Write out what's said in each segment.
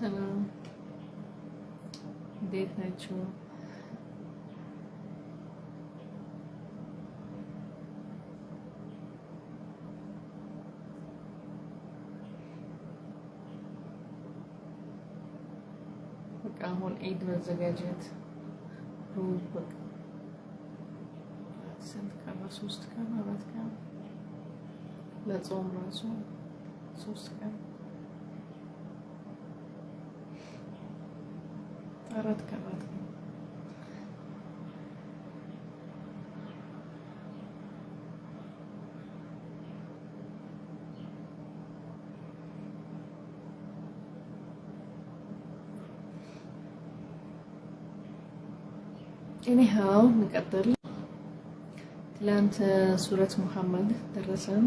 ሰላም እንዴት ናችሁ? በቃ አሁን ዒድ መዘጋጀት ሩብ በቃ ስንት ቀን? 3 ቀን 4 ቀን ለጾም ራሱ 3 ቀን 4 ቀን anyhow نقدر ትላንት ሱረት ሙሐመድ ደረሰን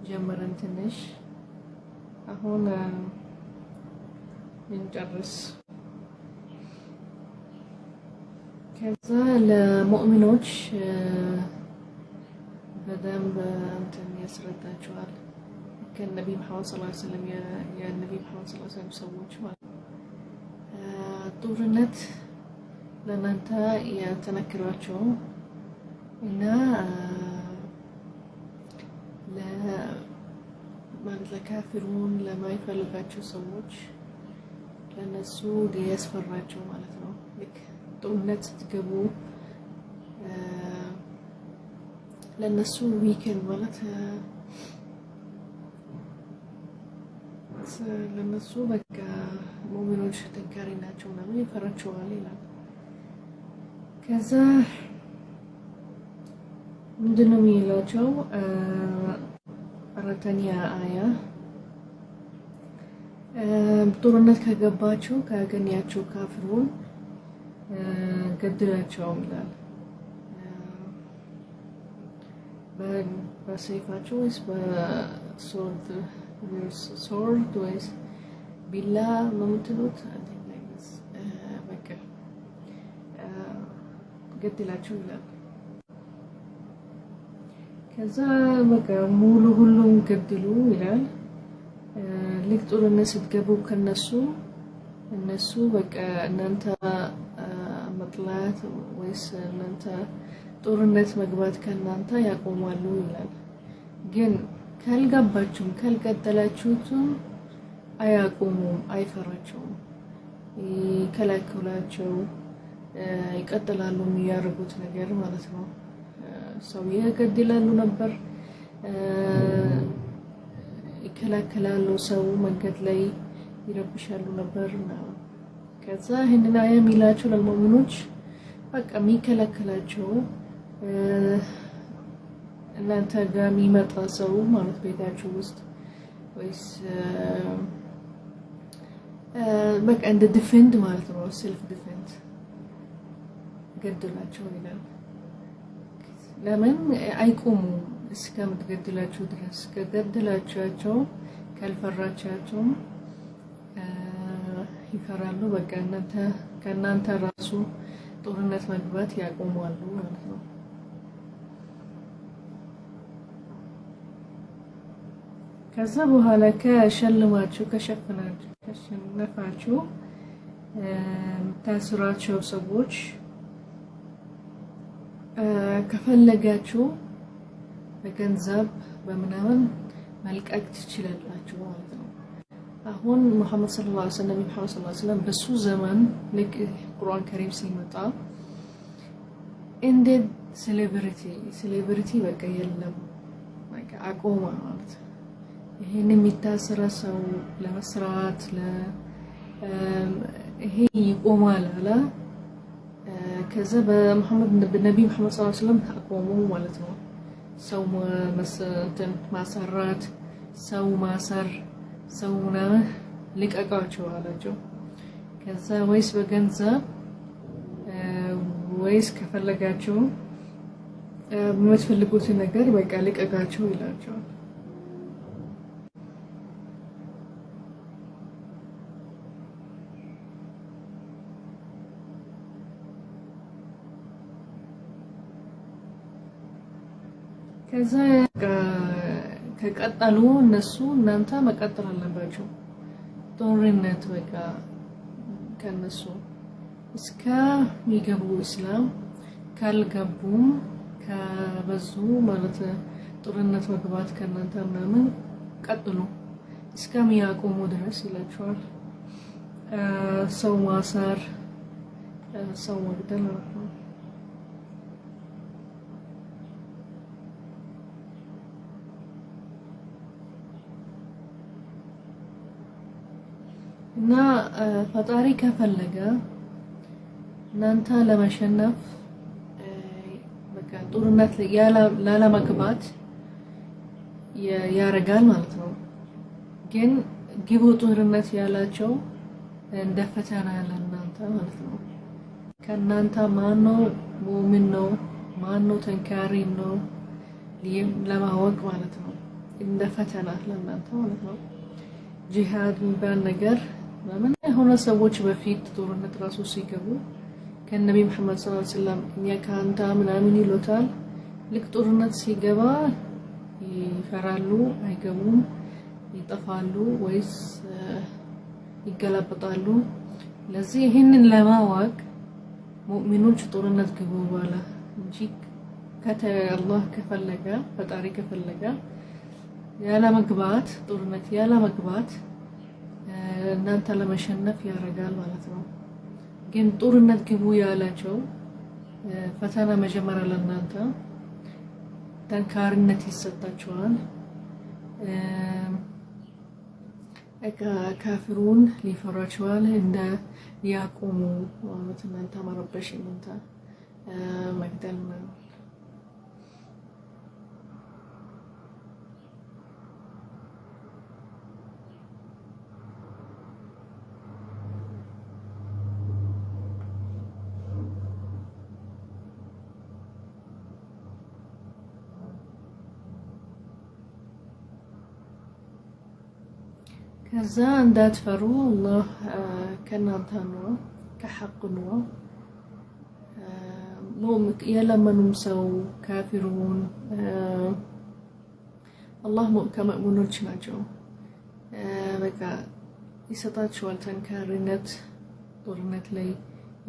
ጀመረን ትንሽ አሁን እንጨርስ ከዛ ለሙእሚኖች በደንብ እንትን ያስረዳቸዋል ከነቢ መሐመድ ሰለላሁ ዐለይሂ ወሰለም የነቢ መሐመድ ሰለላሁ ዐለይሂ ወሰለም ሰዎች ማለት ጦርነት ለናንተ ያተነክራቸው እና ማለት ለካፊሩን ለማይፈልጋቸው ሰዎች ለነሱ ያስፈራቸው ማለት ነው። ልክ ጦርነት ስትገቡ ለነሱ ዊክን ማለት ለነሱ በቃ ሙእሚኖች ጠንካራ ናቸው እና ይፈራቸዋል ይላል። ከዛ ምንድነው የሚላቸው አራተኛ አያ ጦርነት ከገባቸው ካገኛቸው ካፍሩን ገድላቸው ይላል። በሰይፋቸው ወይስ በሶርድ ወይስ ቢላ ነው የምትሉት? በቃ ገድላቸው ይላል። ከዛ በቃ ሙሉ ሁሉም ገድሉ ይላል። ልክ ጦርነት ስትገቡ ከነሱ እነሱ በቃ እናንተ መጥላት ወይስ እናንተ ጦርነት መግባት ከናንተ ያቆማሉ ይላል። ግን ካልገባችሁም ካልቀጠላችሁትም አያቆሙም፣ አይፈራቸውም፣ ይከላከላቸው ይቀጥላሉ የሚያደርጉት ነገር ማለት ነው። ሰው ይገድላሉ ነበር፣ ይከላከላሉ፣ ሰው መንገድ ላይ ይረብሻሉ ነበር ነው። ከዛ ይሄንን አያ የሚላቸው ለሙእሚኖች በቃ የሚከላከላቸው እናንተ ጋር የሚመጣ ሰው ማለት ቤታችሁ ውስጥ ወይስ በቃ እንደ ዲፌንድ ማለት ነው፣ ሴልፍ ዲፌንድ ገድላቸው ይላል። ለምን አይቆሙም እስከምትገድላቸው ድረስ። ከገድላቸው ካልፈራቻቸው ይፈራሉ። በቃ ከእናንተ ራሱ ጦርነት መግባት ያቆማሉ ማለት ነው። ከዛ በኋላ ከሸልማችሁ ከሸነፋችሁ ታስራቸው ሰዎች ከፈለጋችሁ በገንዘብ በምናምን መልቀቅ ትችላላችሁ ማለት ነው። አሁን ሙሐመድ ሰለላሁ ዐለይሂ ወሰለም በሱ ዘመን ልክ ቁርአን ከሪም ሲመጣ እንደ ሴሌብሪቲ በቃ የለም፣ በቃ አቆመ ማለት ነው። ይሄን የሚታሰረ ሰው ለመስራት ይሄ ይቆማል አለ። ከዛ በነቢ መሐመድ ሰለላሁ ዐለይሂ ወሰለም አቆሙ ማለት ነው። ሰው ማሰራት፣ ሰው ማሰር፣ ሰው ምናምን ልቀቃቸው አላቸው። ከዛ ወይስ በገንዘብ ወይስ ከፈለጋቸው የምትፈልጉት ነገር በቃ ልቀቃቸው ይላቸዋል። ከዛ ከቀጠሉ እነሱ እናንተ መቀጠል አለባችሁ። ጦርነት በቃ ከነሱ እስከሚገቡ እስላም ካልገቡም ከበዙ ማለት ጦርነት መግባት ከእናንተ ምናምን ቀጥሉ እስከሚያቆሙ ድረስ ይላቸዋል። ሰው ማሰር፣ ሰው መግደል ማለት ነው። እና ፈጣሪ ከፈለገ እናንተ ለመሸነፍ በቃ ጦርነት ላለመግባት ያረጋል ማለት ነው። ግን ግቡ ጦርነት ያላቸው እንደ ፈተና ለእናንተ ማለት ነው። ከእናንተ ማነው ሙእሚን ነው ማነው ተንካሪ ነው ለማወቅ ማለት ነው። እንደ ፈተና ለእናንተ ማለት ነው። ጂሃድ የሚባል ነገር ለምን የሆነ ሰዎች በፊት ጦርነት ራሱ ሲገቡ ከነቢ መሐመድ ሰለላሁ ዐለይሂ ወሰለም እኛ ካንታ ምናምን ይሉታል። ልክ ጦርነት ሲገባ ይፈራሉ፣ አይገቡም፣ ይጠፋሉ ወይስ ይገላበጣሉ። ለዚህ ይሄንን ለማወቅ ሙእሚኖች ጦርነት ግቡ ባለ እንጂ አላህ ከፈለገ ፈጣሪ ከፈለገ ያለ መግባት ጦርነት ያለ መግባት እናንተ ለመሸነፍ ያረጋል ማለት ነው። ግን ጦርነት ግቡ ያላቸው ፈተና መጀመሪያ ለእናንተ ጠንካራነት ይሰጣቸዋል። ካፍሩን ሊፈራቸዋል እንደ ሊያቆሙ ማለት እናንተ ማረበሽ እናንተ መግደል ነው። ከዛ እንዳትፈሩ አላህ ከእናንተ ነው፣ ከሐቅ ነው። የለመኑም ሰው ካፊሩን አላህ ከመእሙኖች ናቸው። በቃ ይሰጣቸዋል ጠንካራነት፣ ጦርነት ላይ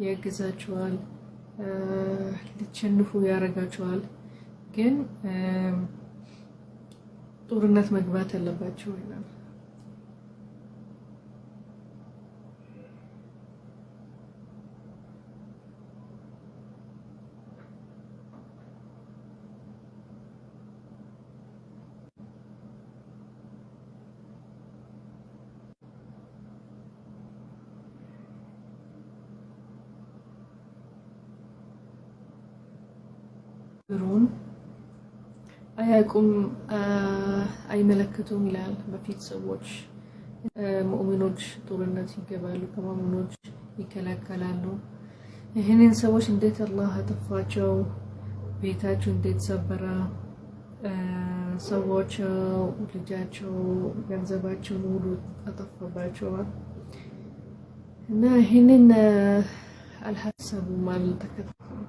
ያግዛቸዋል፣ ሊቸንፉ ያረጋቸዋል። ግን ጦርነት መግባት አለባቸው ይላል። ብሩን አያውቁም አይመለከቱም ይላል። በፊት ሰዎች ሙእሚኖች ጦርነት ይገባሉ፣ ከሙእሚኖች ይከላከላሉ። ይህንን ሰዎች እንዴት አላህ አጠፋቸው፣ ቤታቸው እንዴት ሰበረ፣ ሰዎቸው ልጃቸው ገንዘባቸው ሙሉ አጠፋባቸዋል። እና ይህንን አልሐሰቡም አልተከታተሉም።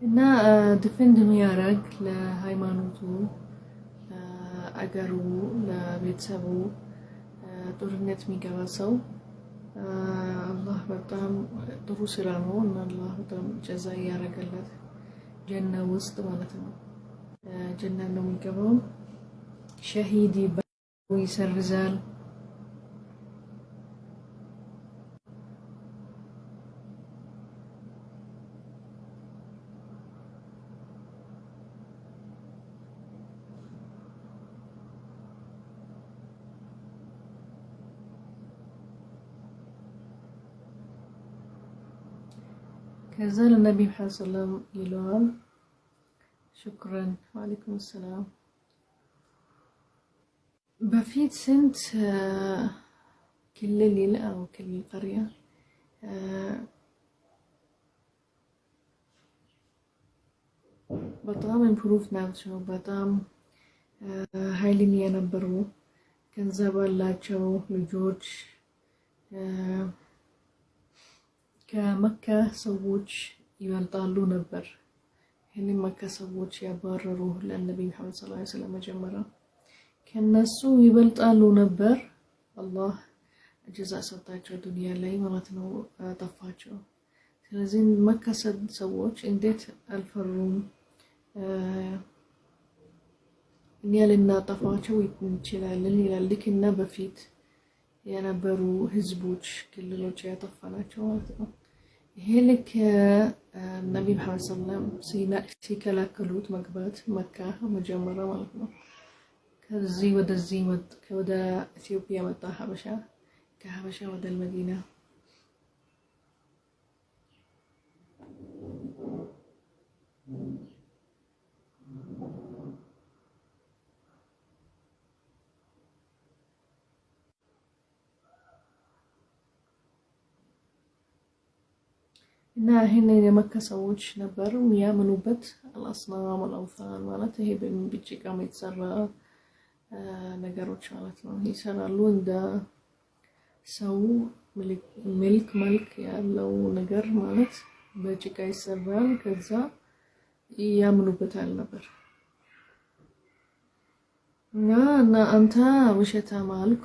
እና ዲፌንድ የሚያደርግ ለሃይማኖቱ፣ ለአገሩ፣ ለቤተሰቡ ጦርነት የሚገባ ሰው አላህ በጣም ጥሩ ስራ ነው እና አላህ በጣም ጀዛ ያደረገለት ጀና ውስጥ ማለት ነው። ጀና ነው የሚገባው። ሸሂድ ይሰርዛል። ከዛ ለነቢ መሐመድ ሰለላሁ ይለዋል ሽክራን ወአለይኩም ሰላም። በፊት ስንት ክልል ይላል ክልል ቀሪያ በጣም ኢምፕሩቭ ናቸው። በጣም ኃይልን የነበሩ ገንዘብ ያላቸው ልጆች ከመካ ሰዎች ይበልጣሉ ነበር። ይህንን መካ ሰዎች ያባረሩ ለነብዩ መሐመድ ሰለላሁ ዐለይሂ ወሰለም መጀመሪያ ከነሱ ይበልጣሉ ነበር። አላህ ጀዛ ሰጣቸው ዱንያ ላይ ማለት ነው፣ ጠፋቸው። ስለዚህ መካ ሰዎች እንዴት አልፈሩም? እኛ ልናጠፋቸው እንችላለን ይላል። ልክ እና በፊት የነበሩ ህዝቦች ክልሎች ያጠፋናቸው ማለት ነው። ይሄ ልክ ነብዩ መሐመድ ሰለላሁ ዐለይሂ ወሰለም ሲከላከሉት መግባት መካ መጀመሪያ ማለት ነው። ከዚህ ወደዚህ ወደ ኢትዮጵያ መጣ ሀበሻ፣ ከሀበሻ ወደ መዲና። እና ይሄንን የመካ ሰዎች ነበሩ የሚያምኑበት አልአስናም ወልአውታን ማለት ይሄ በጭቃም የተሰራ ነገሮች ማለት ነው ይሰራሉ። እንደ ሰው መልክ ያለው ነገር ማለት በጭቃ ይሰራል። ከዛ ያምኑበታል ነበር እና አንተ ውሸታም አሉክ፣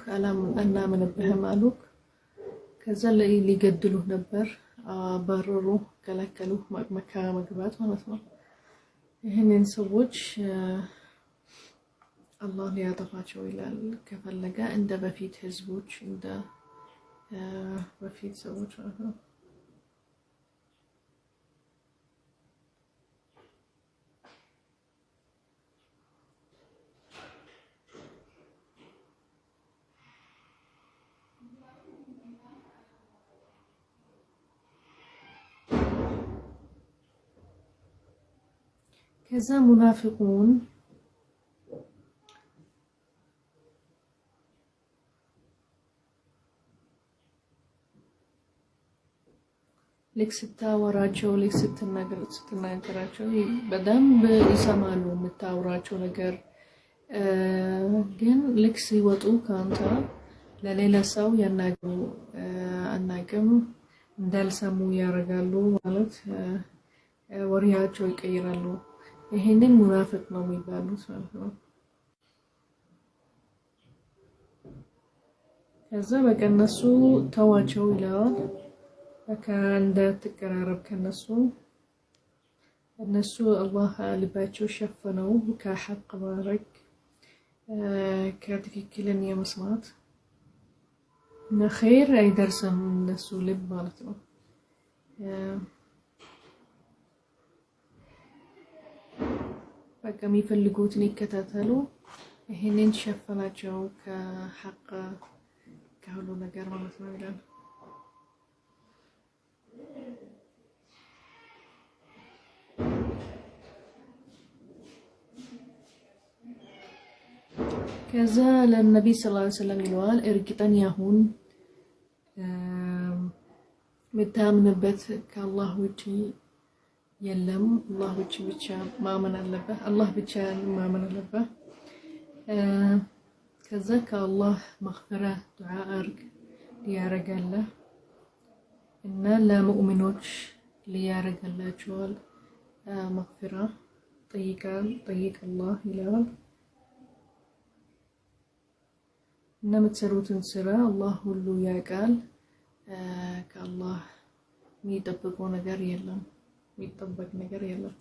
አናምንብህም አሉክ። ከዛ ሊገድሉህ ነበር፣ አባረሩ፣ ከለከሉ መካ መግባት ማለት ነው። ይህንን ሰዎች አላህ ሊያጠፋቸው ይላል ከፈለገ፣ እንደ በፊት ህዝቦች እንደ በፊት ሰዎች ማለት ነው። ከዛ ሙናፊቁን ልክ ስታወራቸው ልክ ስትናገራቸው በደንብ ይሰማሉ የምታወራቸው ነገር። ግን ልክ ሲወጡ ከአንተ ለሌላ ሰው አናቅም እንዳልሰሙ ያደርጋሉ ማለት ወሬያቸው ይቀይራሉ። ይሄንን ሙናፊቅ ነው የሚባሉት ማለት ነው። ከዛ በቃ እነሱ ተዋቸው ይለዋል። በቃ እንዳትቀራረብ ከነሱ እነሱ አላህ ልባቸው ሸፈነው ከሐቅ ማድረግ ከትክክልን የመስማት ኸይር አይደርስም እነሱ ልብ ማለት ነው። በቃ የሚፈልጉትን ይከታተሉ። ይሄንን ሸፈናቸው ከሐቅ ከሁሉ ነገር ማለት ነው ይላል። ከዛ ለነብይ ሰለላሁ ዐለይሂ ወሰለም ይለዋል እርግጠኛ ሁን የምታምንበት ከአላህ ውጪ የለም። አላህ ብቻ ማመን አለበት። አላህ ብቻ ማመን አለበት። ከዛ ከአላህ መግፊራ ዱዓ አርግ ሊያረጋለህ እና ለሙእሚኖች ሊያረጋላቸዋል መግፊራ ጠይቅ አላህ ይለዋል። እና የምትሰሩትን ስራ አላህ ሁሉ ያውቃል። ከአላህ የሚጠበቀው ነገር የለም፣ የሚጠበቅ ነገር የለም።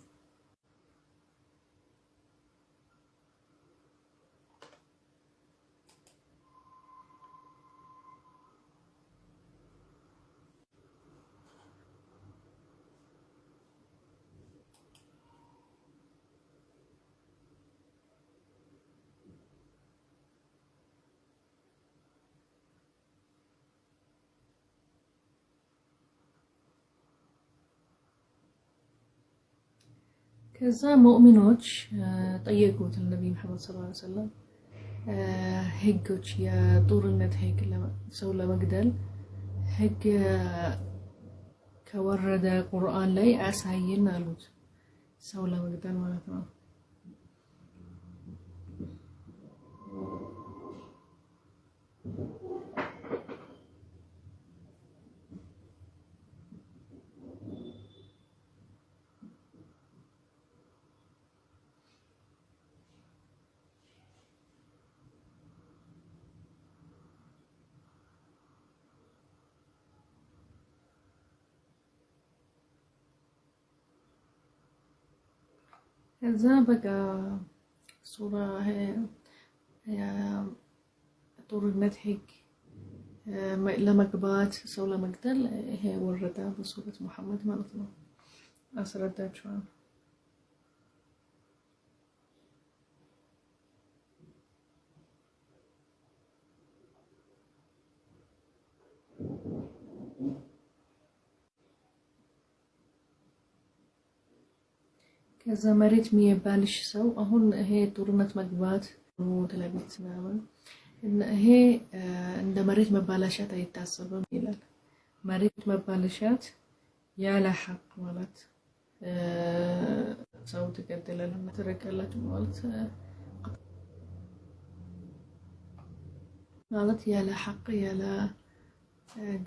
ከዛ ሙእሚኖች ጠየቁት ነብዩ መሐመድ ሰለላሁ ዐለይሂ ወሰለም ህጎች የጦርነት ህግ ሰው ለመግደል ህግ ከወረደ ቁርአን ላይ አሳየን አሉት። ሰው ለመግደል ማለት ነው። ከዛ በቃ ሱራ ጦርነት ህግ ለመግባት ሰው ለመግደል ይሄ ወረደ በሱረት መሐመድ ማለት ነው። አስረዳችኋል። ከዛ መሬት የሚባልሽ ሰው አሁን ይሄ ጦርነት መግባት ተለቤት ምናምን ይሄ እንደ መሬት መባላሻት አይታሰብም ይላል። መሬት መባላሻት ያለ ሐቅ ማለት ሰው ተገደለና ተረቀላችሁ ማለት ያለ ሐቅ ያለ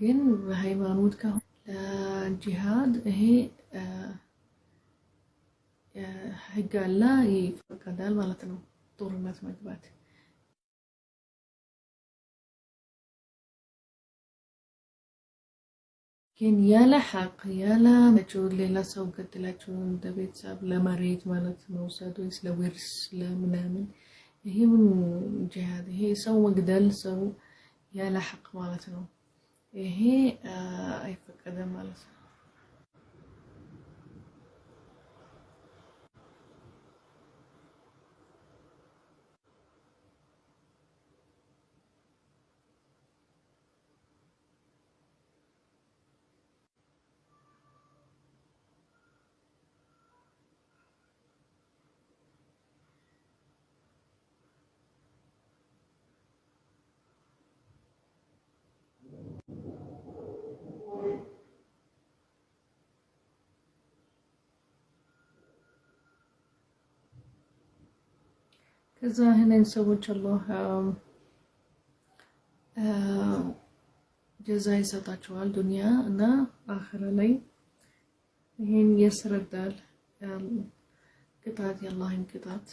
ግን በሃይማኖት ከሆነ ለጂሃድ ይሄ ህግ አለ ይፈቀዳል ማለት ነው። ጦርነት መግባት ግን ያለ ሐቅ ያለ ሌላ ሰው ገድላችሁ እንደ ቤተሰብ ለመሬት ማለት መውሰድ ወይስ ለውርስ ለምናምን ይሄ ምን ጂሃድ ይሄ ሰው መግደል ሰው ያለ ሐቅ ማለት ነው። ይሄ አይፈቀድም ማለት ነው። ከዛ ይሄንን ሰዎች አላህ ጀዛ ይሰጣቸዋል ዱንያ እና አኺራ ላይ ይሄን ያስረዳል ቅጣት የአላህን ቅጣት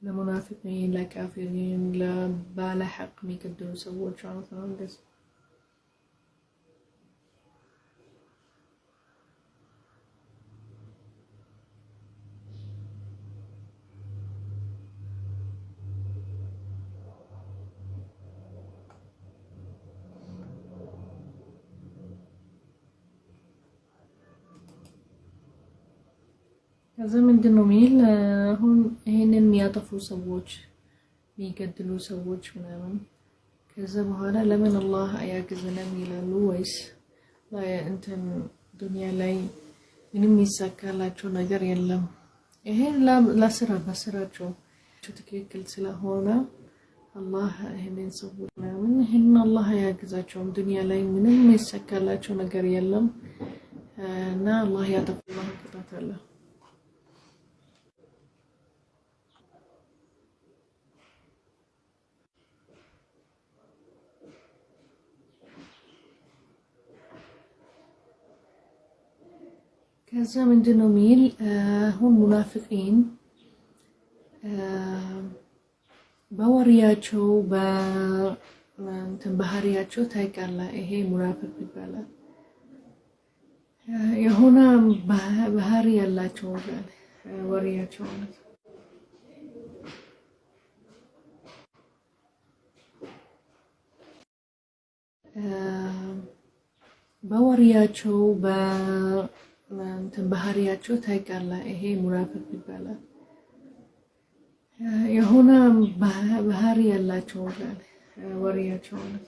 ለሙናፊቂን ለካፊሪን ለባለ ሐቅ የሚገድሉ ሰዎች ማለት ነው። እንደዚህ ከዛ ምንድነው የሚል አሁን ይሄንን የሚያጠፉ ሰዎች የሚገድሉ ሰዎች ምናምን ከዛ በኋላ ለምን አላህ አያግዘንም ይላሉ ወይስ እንትን ዱንያ ላይ ምንም ይሳካላቸው ነገር የለም። ይሄን ለስራ በስራቸው ትክክል ስለሆነ አላህ ይሄንን ሰዎች ምናምን ይሄን አላህ አያግዛቸውም ዱንያ ላይ ምንም ይሳካላቸው ነገር የለም እና አላህ ያጠፋል ቅጣት አለ። ከዛ ምንድነው የሚል አሁን ሙናፊቂን በወሪያቸው በእንትን ባህሪያቸው ታይቃለህ። ይሄ ሙናፊቅ ይባላል። የሆነ ባህሪ ያላቸው ወሪያቸው ማለት በወሪያቸው እንትን ባህሪያቸው ታይቃለህ። ይሄ ሙናፊቅ ይባላል። የሆነ ባህሪ ያላቸው ወሪያቸው ማለት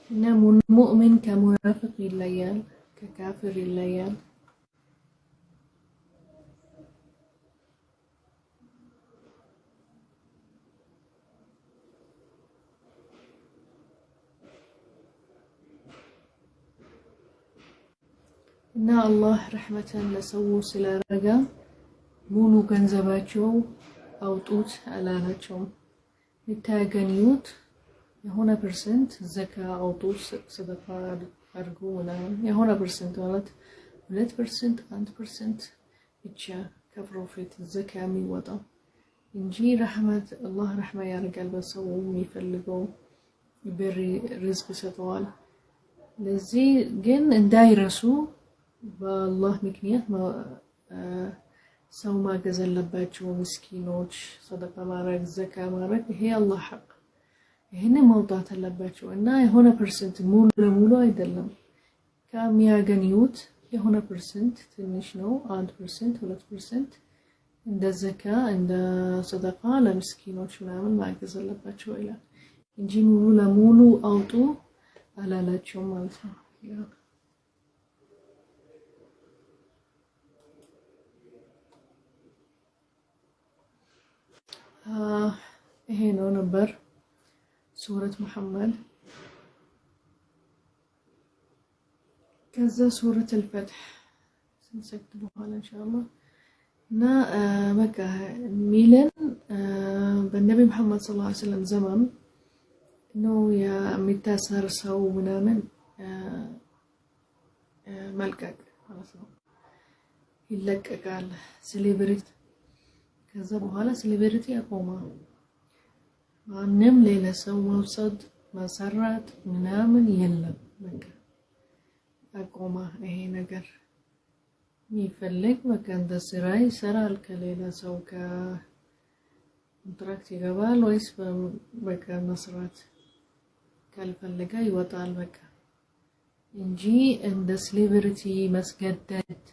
እና ሙእሚን ከሙናፊቅ ይለያል፣ ከካፊር ይለያል። እና አላህ ረሕመተን ለሰው ስለረጋ ሙሉ ገንዘባቸው አውጡት አላላቸውም። የምታገኙት የሆነ ፐርሰንት ዘካ አውጡ ሰደቃ አድርጉ ምናምን የሆነ ፐርሰንት ማለት 2% 1% ብቻ ከፕሮፊት ዘካ የሚወጣው እንጂ ረሕመት አላህ ረሕማ ያደርጋል በሰው የሚፈልገው ብር ሪዝቅ ይሰጠዋል። ለዚህ ግን እንዳይረሱ በአላህ ምክንያት ሰው ማገዝ አለባቸው። ምስኪኖች ሰደቃ ማድረግ ዘካ ማድረግ ይሄ አላህ ሐቅ ይሄንን ማውጣት አለባቸው እና የሆነ ፐርሰንት ሙሉ ለሙሉ አይደለም ከሚያገኙት የሆነ ፐርሰንት ትንሽ ነው 1% 2% እንደ ዘካ እንደ ሰደቃ ለምስኪኖች ምናምን ማገዝ አለባቸው ይላል እንጂ ሙሉ ለሙሉ አውጡ አላላቸውም ማለት ነው። ይሄ ነው ነበር ሱረት ሙሐመድ። ከዛ ሱረት አልፈትህ ስንሰግድ በኋላ ኢንሻአላህ እና በቃ ሚለን በነቢ መሐመድ ሰለላሁ ዐለይሂ ወሰለም ዘመን ነው የሚታሰር ሰው ምናምን መልቀቅ ማለት ነው ይለቀቃል ሴሌብሪቲ። ከዛ በኋላ ሴሌብሪቲ ያቆማ ማንም ሌላ ሰው መውሰድ ማሰራት ምናምን የለም። በቃ አቆማ ይሄ ነገር የሚፈልግ በቃ እንደ ስራ ይሰራል ከሌላ ሰው ከኮንትራክት ይገባል ወይስ በቃ መስራት ካልፈለገ ይወጣል በቃ እንጂ እንደ ሴሌብሪቲ መስገደድ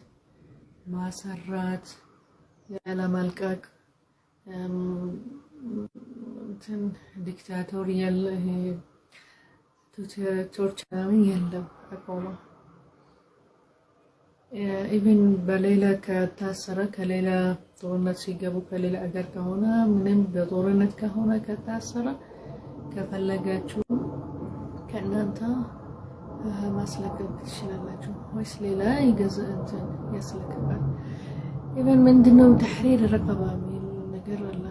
ማሰራት ያለ መልቀቅ እንትን ዲክታቶር ያለ ቶርቸር የለም አቆማ። ኢቭን በሌላ ከታሰረ ከሌላ ጦርነት ሲገቡ ከሌላ አገር ከሆነ ምንም በጦርነት ከሆነ ከታሰረ ከፈለጋችሁ ከእናንተ ማስለቀቅ ትችላላችሁ ወይስ ሌላ ይገዛ እንትን ያስለቅቃል። ኢቭን ምንድነው ተሕሪር ረቀባ የሚል ነገር አለ።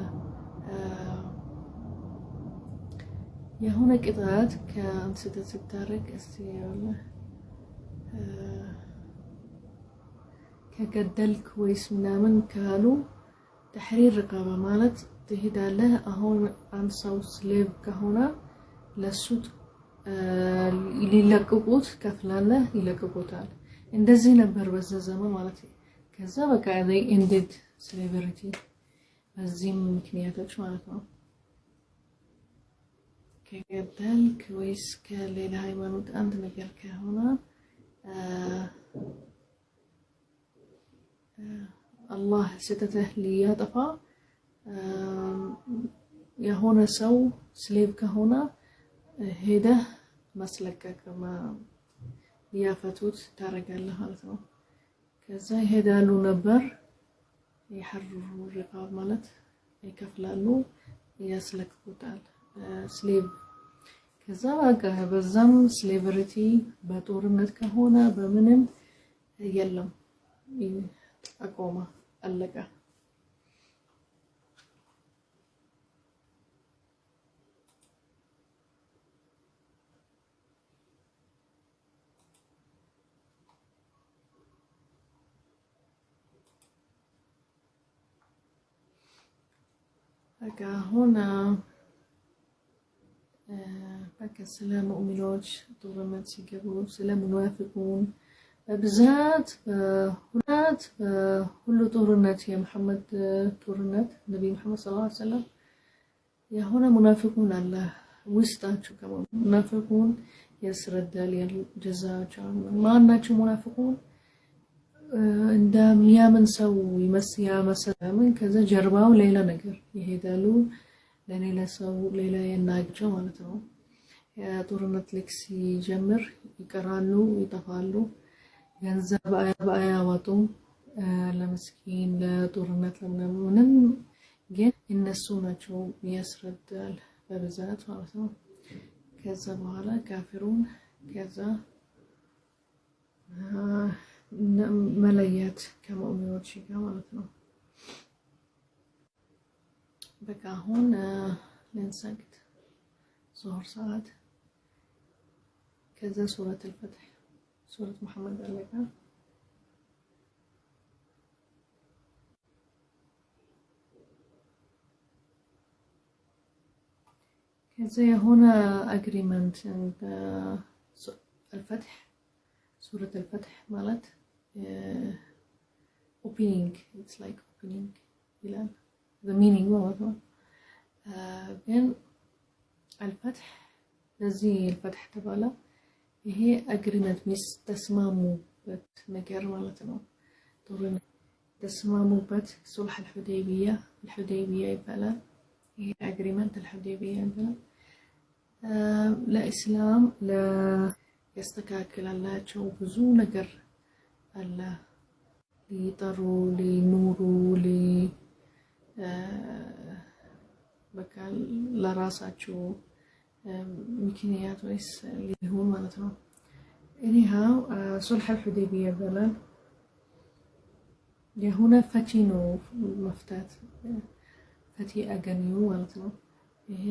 የሆነ ቅጣት ከአንስተ ስታረግ እስቲ ያለ ከገደልክ ወይስ ምናምን ካሉ ተሕሪር ረቀባ ማለት ትሄዳለህ። አሁን አንድ ሰው ስሌቭ ከሆነ ለሱ ሊለቅቁት ከፍላለህ ይለቅቁታል። እንደዚህ ነበር በዛ ዘመን ማለት ነው። ከዛ በቃ they ended slavery በዚህም ምክንያቶች ማለት ነው። ከገደልክ ወይስ ከሌላ ሃይማኖት አንድ ነገር ከሆነ አላህ ስተተህ ሊያጠፋ የሆነ ሰው ስሌቭ ከሆነ ሄደህ ማስለቀቅ ሊያፈቱት ታረጋለህ ማለት ነው። ከዛ ይሄዳሉ ነበር يحرروا الرقاب ማለት ይከፍላሉ ያስለቅቁታል ስሌቭ። ከዛ በቃ በዛም ስሌቨሪቲ በጦርነት ከሆነ በምንም የለም አቆማ አለቀ። በቃ هنا በቃ ስለ ሙእሚኖች ጦርነት ሲገቡ ስለ ሙናፊቁን በብዛት በሁሉ ጦርነት የመሐመድ ጦርነት ነብይ መሐመድ ሰለላሁ ዐለይሂ ወሰለም የሆነ ሙናፊቁን አለ ውስጣቸው ከሙናፊቁን ያስረዳል የጀዛቸው ማናቸው ሙናፊቁን እንደሚያምን ሰው ይመስያመሰላምን ከዛ ጀርባው ሌላ ነገር ይሄዳሉ ለሌላ ሰው ሌላ የናቸው ማለት ነው። የጦርነት ልክ ሲጀምር ይቀራሉ ይጠፋሉ ገንዘብ አያወጡም ለምስኪን ለጦርነት ለምንም ግን እነሱ ናቸው ያስረዳል በብዛት ማለት ነው። ከዛ በኋላ ካፊሩን ከዛ መለየት ከሙእሚኖች ጋር ማለት ነው። በቃ አሁን ልንሰግድ ዙሁር ሰዓት ከዛ ሱረት አልፈትሕ ሱረት መሐመድ አለቃ ከዛ የሆነ አግሪመንት አልፈትሕ ሱረት አልፈትሕ ማለት ኦፕኒንግ ኢትስ ላይክ ኦፕኒንግ ይላል the meaning ማለት ነው። ግን አልፈትሕ ለዚህ አልፈትሕ ተባለ ይሄ አግሪመንት ሚስ ተስማሙበት ነገር ማለት ነው። ጥሩ ተስማሙበት ሱልህ አልሁደይቢያ ይባላል። ይሄ አግሪመንት አልሁደይቢያ ይባላል። ለኢስላም ያስተካክላላቸው ብዙ ነገር አለ። ሊጠሩ ሊኑሩ በቃ ለራሳቸው ምክንያት ወይስ ሊሆን ማለት ነው። anyhow ሱልህ አልሁደይቢያ ይባላል። የሆነ ፈቺ ነው መፍታት ፈቲ አገኙ ማለት ነው። ይሄ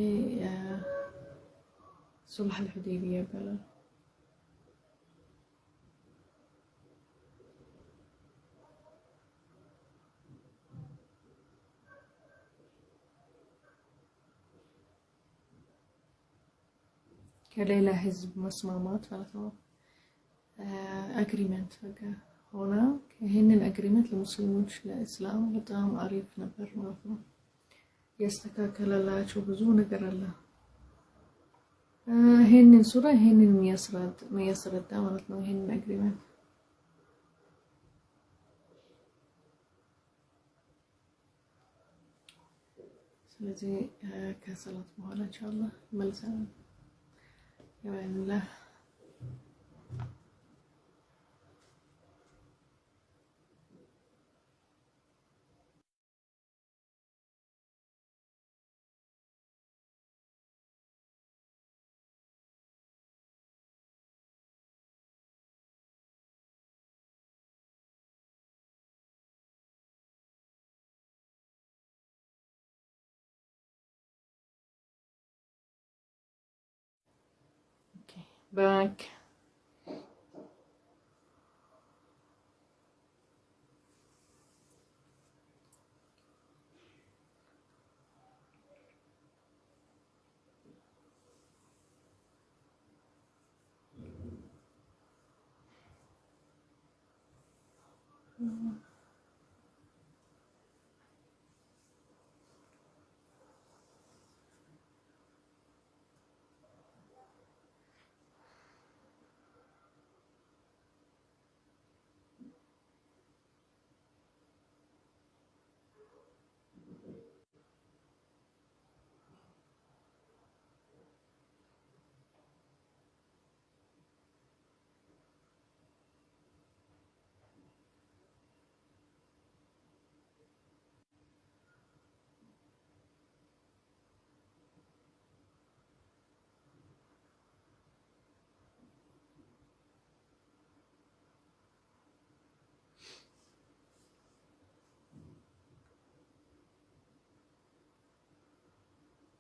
ሱልህ አልሁደይቢያ ይባላል። ከሌላ ህዝብ መስማማት ማለት ነው። አግሪመንት በቃ ሆነ። ይሄንን አግሪመንት ለሙስሊሞች ለእስላም በጣም አሪፍ ነበር ማለት ነው። ያስተካከለላቸው ብዙ ነገር አለ። ይሄንን ሱራ ይሄንን የሚያስረዳ ማለት ነው። ይሄንን አግሪመንት ስለዚህ ከሰላት በኋላ ኢንሻአላህ መልሰን يلا back.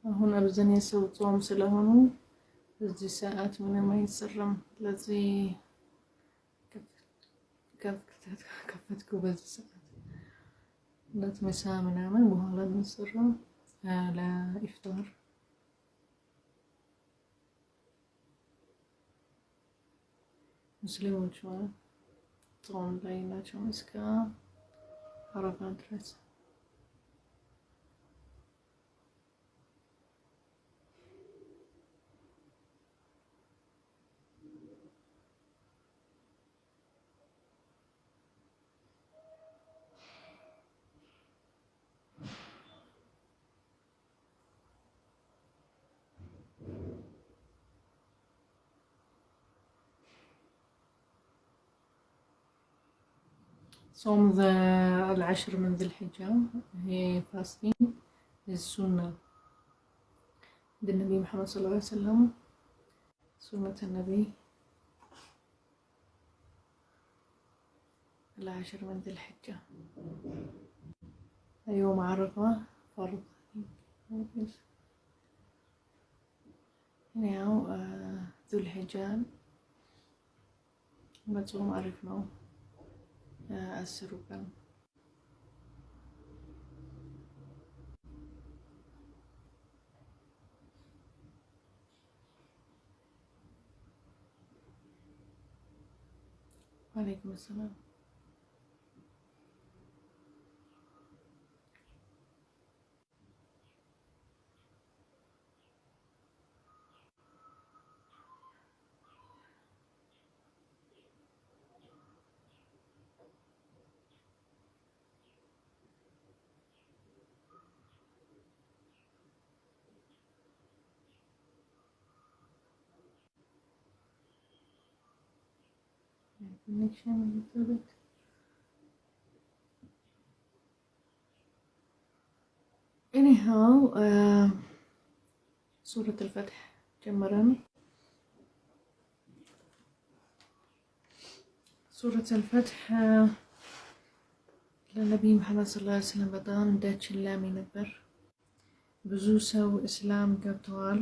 አሁን አብዛኛው ሰው ጾም ስለሆኑ በዚህ ሰዓት ምንም አይሰራም። ለዚህ ከፈትኩ በዚህ ሰዓት እናት ምሳ ምናምን በኋላ እንሰራው ለኢፍጣር ሙስሊሞች ጾም ላይ ናቸው እስከ አረፋ ድረስ። صوم العشر من ذي الحجة هي فاستين السنة للنبي محمد صلى الله عليه وسلم سنة النبي العاشر من ذي الحجة. يوم عرفة فرض ያው ዙልሂጃን መጾም አሪፍ ነው። 10 ቀን ወአለይኩም ሰላም። anyhow سورة الفتح ጀመረን። سورة الفتح ለነቢይ መሐመድ ሰለላሁ ዐለይሂ ወሰለም በጣም እንዳችላሚ ነበር። ብዙ ሰው እስላም ገብተዋል።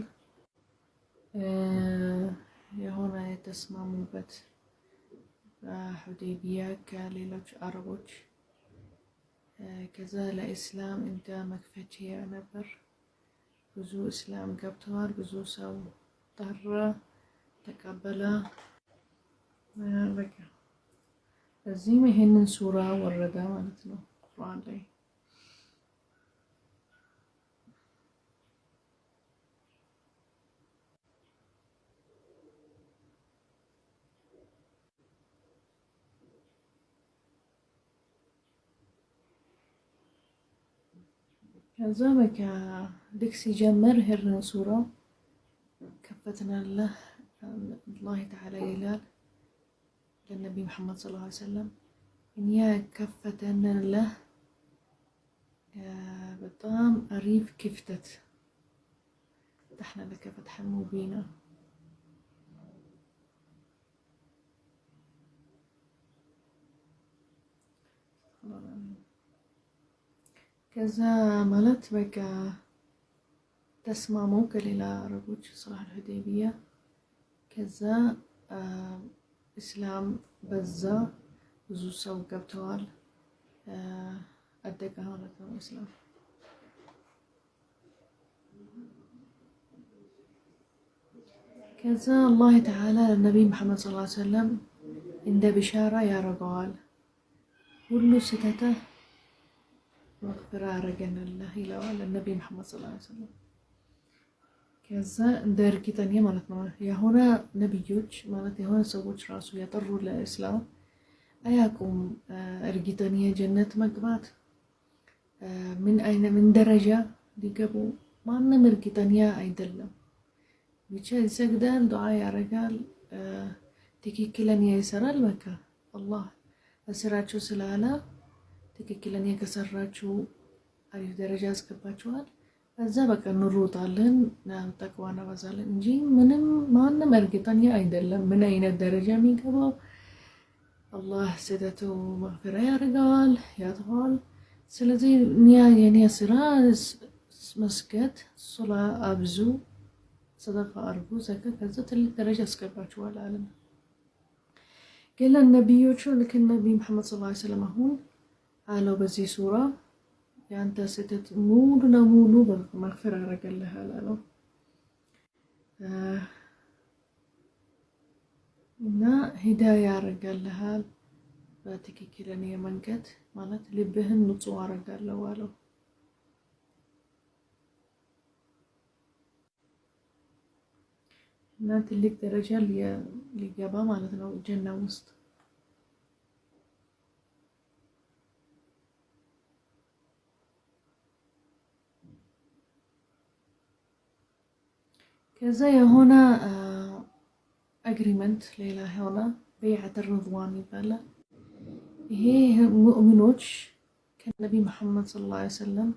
የሆነ የተስማሙበት በሁዴይቢያ ከሌሎች አረቦች ከዛ ለኢስላም እንደ መክፈቻ ነበር። ብዙ እስላም ገብተዋል። ብዙ ሰው ጠራ፣ ተቀበለ። በቃ እዚህም ይሄንን ሱራ ወረደ ማለት ነው ቁርአን ላይ። ከዛ በቃ ልክ ሲጀምር ይሄንን ሱራ ከፈትናለህ አላህ ተዓላ ይላል ለነቢይ መሐመድ ሰለላሁ ዐለይሂ ወሰለም እኛ ከፈተንልህ በጣም አሪፍ ክፍተት فتحنا لك فتحا مبينا ከዛ ማለት በቃ ተስማሙ ከሌላ አረቦች ሱልህ ሁዴይቢያ። ከዛ እስላም በዛ ብዙ ሰው ገብተዋል። አደገ ማለት ነው እስላም። ከዛ አላህ ተዓላ ለነቢይ መሐመድ ሰለላሁ ዐለይሂ ወሰለም እንደ ብሻራ ያረገዋል። ሁሉ ስተተህ መግፊራ አረገንልህ ይለዋል ነቢይ መሐመድ ሰለላሁ ዐለይሂ ወሰለም። ከዛ እንደ እርግጠኛ ማለት ነው የሆነ ነብዮች ማለት የሆነ ሰዎች ራሱ ያጠሩ ለእስላም አያውቁም እርግጠኛ ጀነት መግባት ምን ደረጃ ሊገቡ ማንም እርግጠኛ አይደለም። ብቻ ይሰግዳል፣ ዱዓ ያረጋል፣ ትክክለኛ ይሰራል። በቃ አላህ በስራቸው ስላለ ትክክለኛ ከሰራችሁ አሪፍ ደረጃ ያስገባችኋል። ከዛ በቃ እንሮጣለን ተቅዋ እናበዛለን እንጂ ምንም ማንም እርግጠኛ አይደለም ምን አይነት ደረጃ የሚገባው። አላህ ስህተቱ መግፊራ ያደርገዋል፣ ያጥፋዋል። ስለዚህ የኔ ስራ መስገድ፣ ሶላ አብዙ፣ ሰደቃ አርጉ፣ ዘካ ከዛ ትልቅ ደረጃ ያስገባችኋል አለ። ግን ለነብዮቹ ልክ ነቢይ መሐመድ ሰለላሁ ዐለይሂ ወሰለም አሁን አለው በዚህ ሱራ ያንተ ስህተት ሙሉ ለሙሉ መግፊራ ያደርግልሃል አለው። እና ሂዳያ ያደርግልሃል በትክክለኛ መንገድ ማለት ልብህን ንጹህ አደርጋለሁ አለው። እና ትልቅ ደረጃ ሊገባ ማለት ነው ጀና ውስጥ። ከዛ የሆነ አግሪመንት ሌላ የሆነ በይዓት ሪድዋን ይባላል። ይሄ ሙእሚኖች ከነቢይ መሐመድ ሰለላሁ ዐለይሂ ወሰለም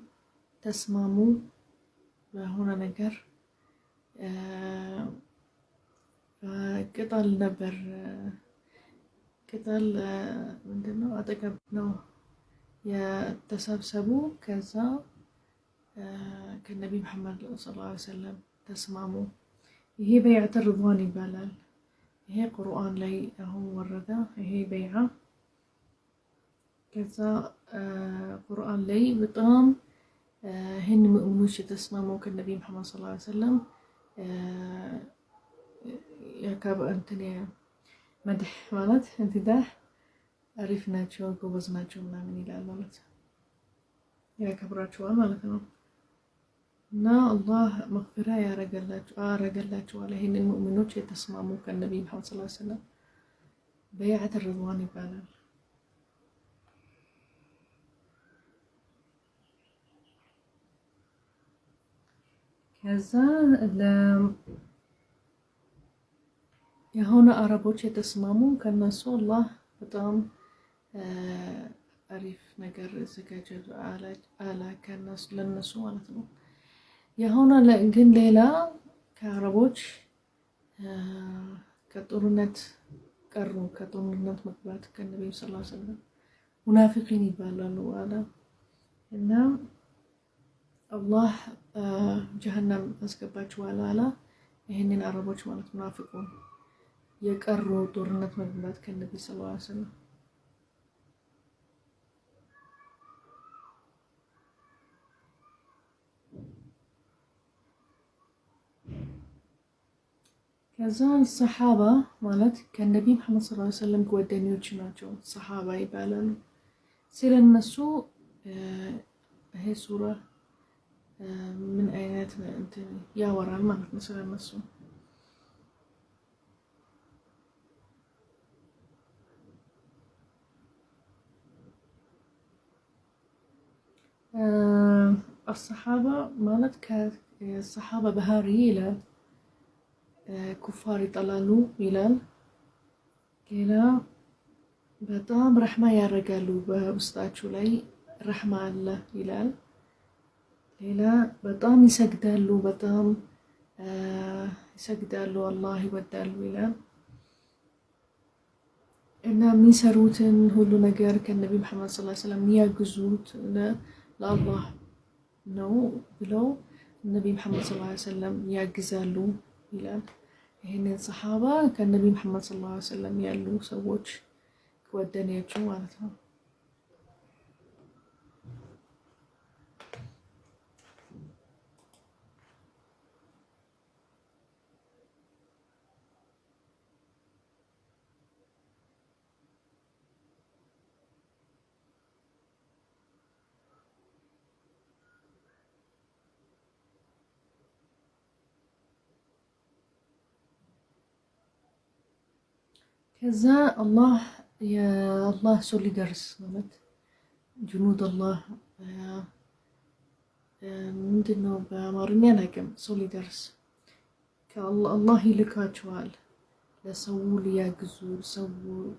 ተስማሙ በሆነ ነገር ቅጠል ነበር ቅጠል ምንድነው አጠገብ ነው የተሰብሰቡ። ከዛ ከነቢ መሐመድ ሰለላሁ ዐለይሂ ወሰለም ተስማሙ። ይሄ በይዐት ሪድዋን ይባላል። ይሄ ቁርአን ላይ አሁን ወረደ ይሄ በይዓ። ከዛ ቁርአን ላይ በጣም ይህን ሙእሚኖች የተስማሙ ከነቢ መሐመድ ሰለላሁ ዐለይሂ ወሰለም እንትን መድህ ማለት እንትዳህ አሪፍ ናቸው ጎበዝ ናቸው ምናምን ይላል ማለት ያከብራቸዋል ማለት ነው። እና አላህ መግፊራ ያረገላቸዋል ይህንን ሙእሚኖች የተስማሙ ከነቢ መሐመድ ሰለላሁ ዐለይሂ ወሰለም በይዐት ሪድዋን ይባላል። ከዛ የሆነ አረቦች የተስማሙ ከነሱ አላህ በጣም አሪፍ ነገር ዘጋጀ አለ ከነሱ ለነሱ ማለት ነው። የሆነ ግን ሌላ ከአረቦች ከጦርነት ቀሩ። ከጦርነት መግባት ከነብዩ ሰለላሁ ዐለይሂ ወሰለም ሙናፊቂን ይባላሉ አለ እና አላህ ጀሀነም አስገባቸዋል አለ። ይሄንን አረቦች ማለት ሙናፊቁን የቀሩ ጦርነት መግባት ከነብዩ ሰለላሁ ዐለይሂ ወሰለም ከዛ ሰሓባ ማለት ከነቢ መሐመድ ሰለላሁ ዐለይሂ ወሰለም ጓደኞች ናቸው። ሰሓባ ይባላሉ። ስለነሱ ይሄ ሱራ ምን አይነት እንትን ያወራል ማለት ነው ስለነሱ። አሰሓባ ማለት ከሰሓባ ባህሪ ይላል ኩፋር ይጠላሉ ይላል። ሌላ በጣም ረሕማ ያደርጋሉ በውስጣቸው ላይ ረሕማ አለ ይላል። ሌላ በጣም ይሰግዳሉ አላህ ይወዳሉ ይላል። እና የሚሰሩትን ሁሉ ነገር ከነቢ መሐመድ ሰለላሁ ዐለይሂ ወሰለም የሚያግዙት ለአላህ ነው ብለው ነቢ መሐመድ ሰለላሁ ዐለይሂ ወሰለም ያግዛሉ ይላል። ይሄንን ሰሓባ ከነቢ መሐመድ ሰለላሁ ዐለይሂ ወሰለም ያሉ ሰዎች ጓደኞቹ ማለት ነው። ከዛ የአላህ ሶሊደርስ ማለት ጅኑድ አላህ ምንድነው በአማርኛ አላውቅም። ሶሊደርስ ከአላህ ይልካቸዋል ለሰው ሊያግዙ ሰው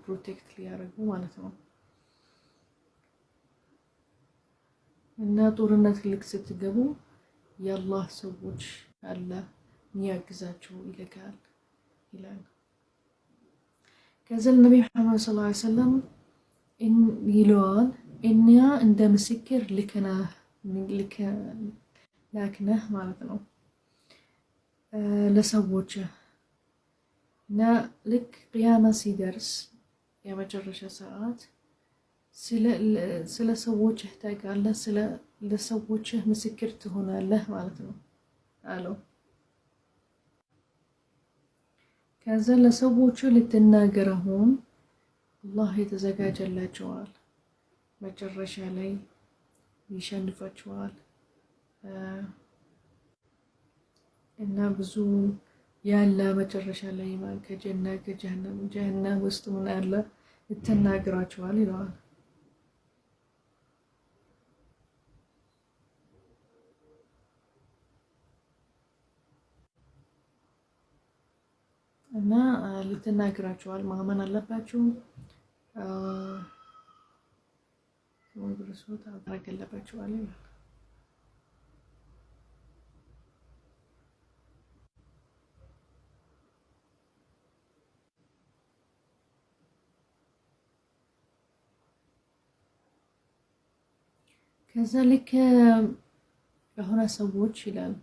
ፕሮቴክት ሊያደርጉ ማለት ነው። እና ጦርነት ልክ ስትገቡ የአላህ ሰዎች አለ የሚያግዛቸው ይልካል ይላል። ከዛ ነቢ መሐመድ ሰለላሁ ዐለይሂ ወሰለም ይለዋል እኛ እንደ ምስክር ላክነህ ማለት ነው ለሰዎች እና ልክ ቅያማ ሲደርስ የመጨረሻ ሰዓት ስለ ሰዎችህ ታውቃለህ፣ ለሰዎችህ ምስክር ትሆናለህ ማለት ነው አለው። ከዛ ለሰዎቹ ልትናገር አሁን አላህ የተዘጋጀላቸዋል መጨረሻ ላይ ይሸንፋቸዋል እና ብዙ ያለ መጨረሻ ላይ ከጀሃነም ውስጥ ምን ያለ ልትናገራቸዋል ይለዋል። እና ልትናገራቸዋል ማመን አለባችሁ ወንድርሶት አድርገለባችኋል ይላል። ከዛ ልክ የሆነ ሰዎች ይላል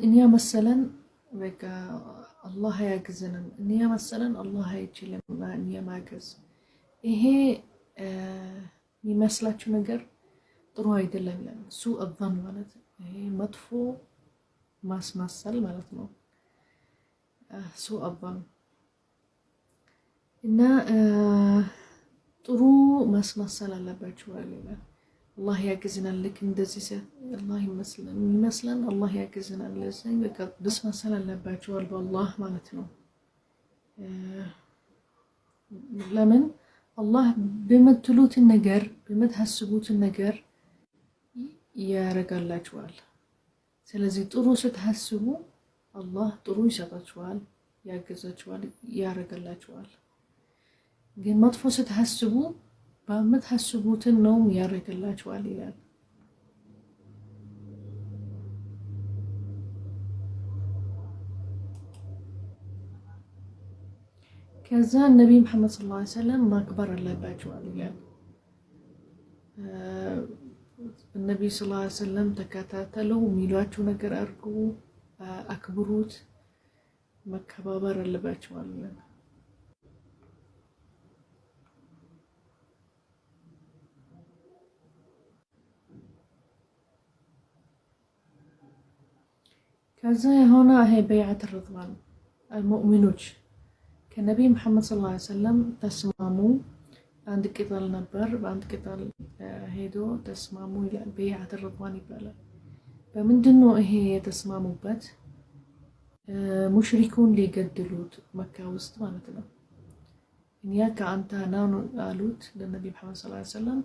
እኛ መሰለን በቃ አላህ ያግዘናል፣ እኛ መሰለን አላህ አይችልም እኛ ማገዝ። ይሄ የሚመስላችሁ ነገር ጥሩ አይደለም ይላል። ሱእ ظን ማለት ይሄ መጥፎ ማስመሰል ማለት ነው። ሱእ ظን እና ጥሩ ማስመሰል አለባችሁ ይላል። አላህ ያግዝናል፣ ልክ እንደዚህ አላህ ይመስለን አላህ ያግዝናል፣ ለዚህ በቃ ማስመሰል አለባችኋል በአላህ ማለት ነው። ለምን አላህ በምትሉትን ነገር በምታስቡትን ነገር ያረጋላችኋል። ስለዚህ ጥሩ ስታስቡ አላህ ጥሩ ይሰጣችኋል፣ ያግዛችኋል፣ ያረጋላችኋል። ግን መጥፎ ስታስቡ በምታስቡትን ነው ያረጋላችኋል ይላል። ከዛ ነቢይ መሐመድ ሰለላሁ ዐለይሂ ወሰለም ማክበር አለባችኋል ይላል። ነቢይ ሰለላሁ ዐለይሂ ወሰለም ተከታተሉ፣ የሚሏችሁ ነገር አድርጉ፣ አክብሩት፣ መከባበር አለባችኋል ይላል። ከዛ የሆነ ይሄ በይዓት ሪድዋን ሙእሚኖች ከነቢይ መሐመድ ሰለላሁ ዐለይሂ ወሰለም ተስማሙ። አንድ ቅጠል ነበር፣ በአንድ ቅጠል ሄዶ ተስማሙ ይላል። በይዓት ሪድዋን ይባላል። በምንድን ነው ይሄ የተስማሙበት? ሙሽሪኩን ሊገድሉት መካ ውስጥ ማለት ነው። እኛ ከአንተ ና አሉት ለነቢይ መሐመድ ሰለላሁ ዐለይሂ ወሰለም፣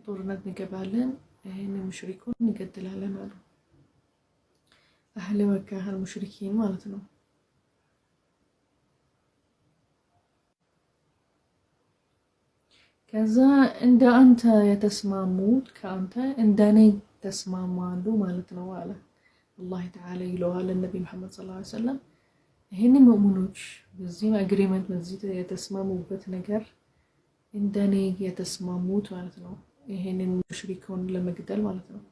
ጦርነት እንገባለን፣ ይሄን ሙሽሪኩን እንገድላለን አሉ። አህለ መካ ሙሽሪኪን ማለት ነው። ከዛ እንደ አንተ የተስማሙት ከአንተ እንደኔ ተስማማሉ ማለት ነው አለ አላህ ተዓላ ይለዋል ነቢይ መሐመድ ሰለላሁ ዐለይሂ ወሰለም። ይህን ሙእሚኖች በዚህ አግሪመንት በዚህ የተስማሙበት ነገር እንደኔ የተስማሙት ማለት ነው። ይሄንን ሙሽሪኩን ለመግደል ማለት ነው።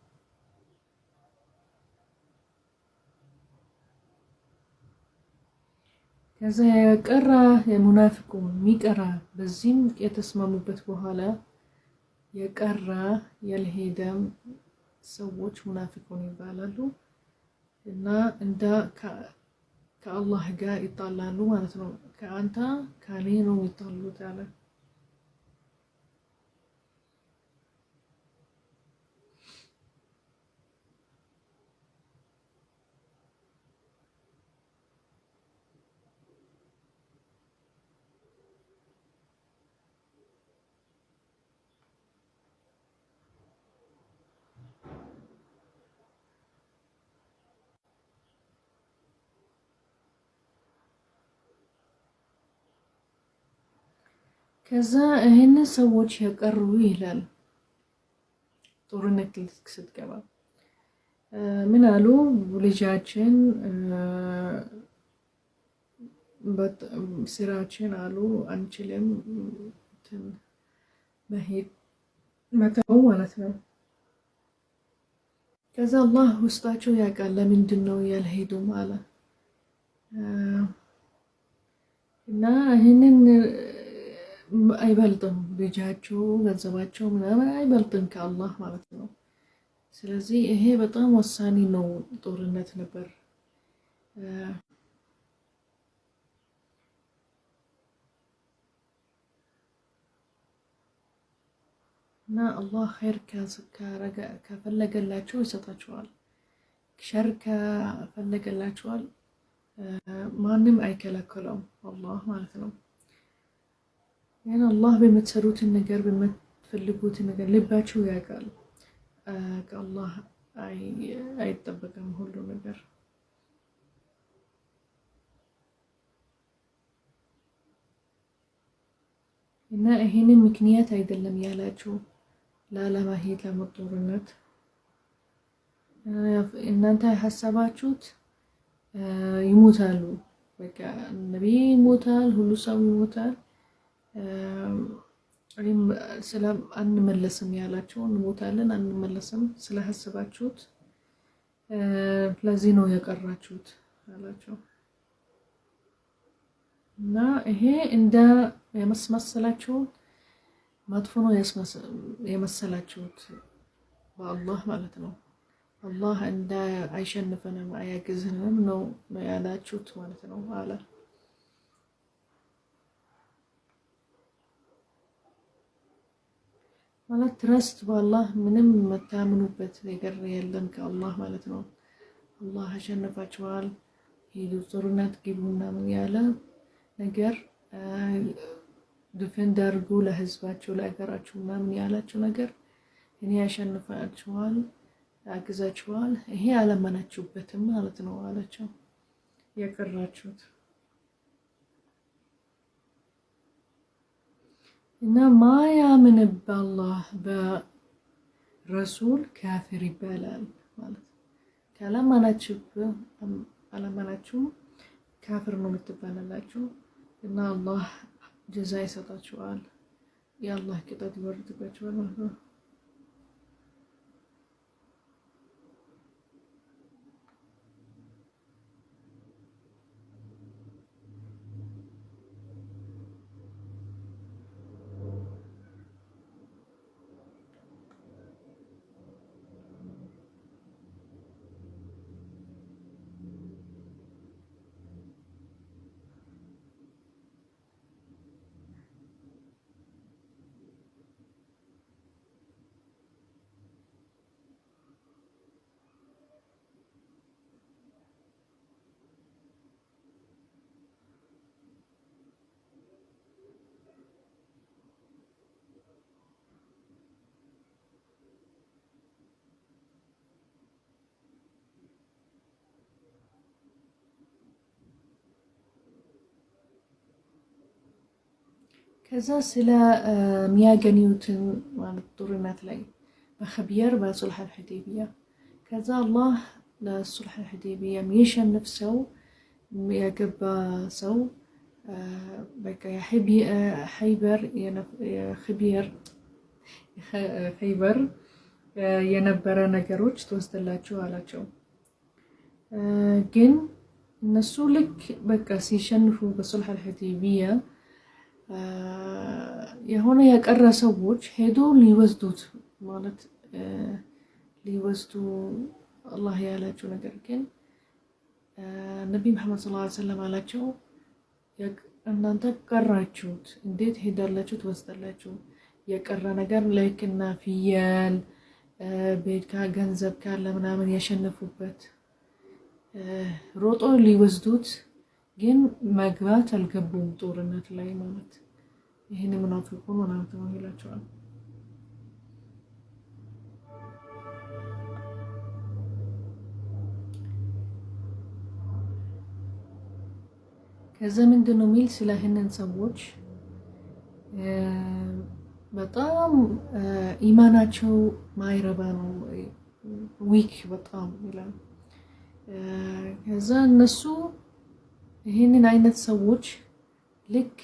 ከዛ የቀራ የሙናፊቁን የሚቀራ በዚህም የተስማሙበት በኋላ የቀራ ያልሄደም ሰዎች ሙናፊቁን ይባላሉ እና እንደ ከአላህ ጋር ይጣላሉ ማለት ነው። ከአንተ ከኔ ነው ይጣሉት አለ። ከዛ ይሄን ሰዎች የቀሩ ይላል ጦርነት ስትገባ ምን አሉ? ልጃችን ስራችን አሉ አንችልም መሄድ መተው ማለት ነው። ከዛ አላህ ውስጣቸው ያውቃል ለምንድን ነው ያልሄዱም አለ እና ይሄንን አይበልጥም ልጃቸው ገንዘባቸው ምናምን አይበልጥም ከአላህ ማለት ነው። ስለዚህ ይሄ በጣም ወሳኝ ነው። ጦርነት ነበር እና አላህ ኸይር ከፈለገላቸው ይሰጣቸዋል፣ ሸር ከፈለገላቸዋል ማንም አይከለከለውም አላህ ማለት ነው። ያን አላህ በምትሰሩትን ነገር በምትፈልጉትን ነገር ልባችሁ ያውቃል። ከአላህ አይጠበቅም ሁሉ ነገር። እና ይሄንን ምክንያት አይደለም ያላችሁ ላለማሄድ ለመጦርነት እናንተ ሀሳባችሁት ይሞታሉ፣ በቃ ነብይ ይሞታል፣ ሁሉ ሰው ይሞታል። سلام أن ملسم يالاتشون موتالن أن ملسم سلاح السباتشوت لازينو يقراتشوت يالاتشون نا إيه إندا يمسلاتشون ما تفونو يمسلاتشوت بالله مالتنا الله إندا عايشن فنا ما يجزهن نو ما يالاتشوت مالتنا على ማለት ትረስት በአላህ ምንም መታመኑበት ነገር የለም ከአላህ ማለት ነው። አላህ አሸነፋችኋል ሂዱ ጦርነት ግቡና ምን ያለ ነገር ዲፌንድ አድርጉ ለህዝባችሁ ለሀገራችሁ ምናምን ያላችሁ ነገር እኔ ያሸንፋችኋል አግዛችኋል ይሄ አለመናችሁበትም ማለት ነው አላቸው የቀራችሁት እና ማያምን በአላህ በረሱል ካፊር ይባላል ማለት ካላመናችሁ ካፊር ነው የምትባላላችሁ እና አላህ ጀዛ ይሰጣችኋል የአላህ ቅጣት ይወርድባችኋል ማለት ነው። ከዛ ስለ ሚያገኙትን ማለት ጦርነት ላይ በኸቢር በሱልህ አልሁዴቢያ ከዛ አላህ ለሱልህ አልሁዴቢያ የሚሸነፍ ሰው ያገባ ሰው በቃ ኸይበር የነበረ ነገሮች ተወስደላችሁ አላቸው። ግን እነሱ ልክ በቃ ሲሸንፉ በሱልህ አልሁዴቢያ የሆነ የቀረ ሰዎች ሄዶ ሊወስዱት ማለት ሊወስዱ አላህ ያላቸው ነገር ግን ነብይ መሐመድ ሰለላሁ ዐለይሂ ወሰለም አላቸው እናንተ ቀራችሁት እንዴት ሄዳላችሁ ትወስዳላችሁ የቀረ ነገር ላይክና ፍየል ቤት ገንዘብ ካለ ምናምን ያሸነፉበት ሮጦ ሊወስዱት ግን መግባት አልገቡም ጦርነት ላይ ማለት ይሄን ሙናፊቁን ማለት ነው ይላቸዋል። ከዛ ምንድነው ሚል ስለህነን ሰዎች በጣም ኢማናቸው ማይረባ ነው ዊክ በጣም ይላል። ከዛ እነሱ ይሄንን አይነት ሰዎች ልክ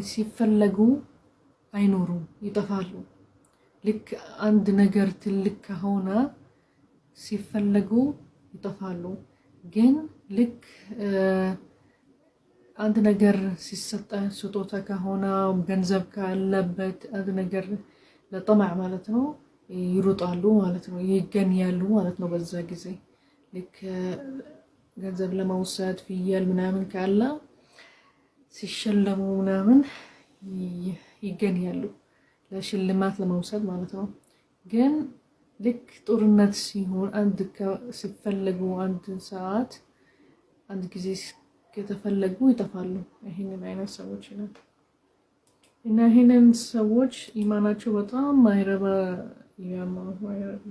ሲፈለጉ አይኖሩም ይጠፋሉ። ልክ አንድ ነገር ትልቅ ከሆነ ሲፈለጉ ይጠፋሉ። ግን ልክ አንድ ነገር ሲሰጣ ስጦታ ከሆነ ገንዘብ ካለበት አንድ ነገር ለጠማዕ ማለት ነው ይሩጣሉ ማለት ነው ይገኛሉ ማለት ነው። በዛ ጊዜ ልክ ገንዘብ ለመውሰድ ፍየል ምናምን ካለ ሲሸለሙ ምናምን ይገኛሉ ለሽልማት ለመውሰድ ማለት ነው። ግን ልክ ጦርነት ሲሆን አንድ ሲፈለጉ አንድ ሰዓት አንድ ጊዜ ከተፈለጉ ይጠፋሉ። ይሄንን አይነት ሰዎች ነው እና ይሄንን ሰዎች ኢማናቸው በጣም ማይረባ ማይረባ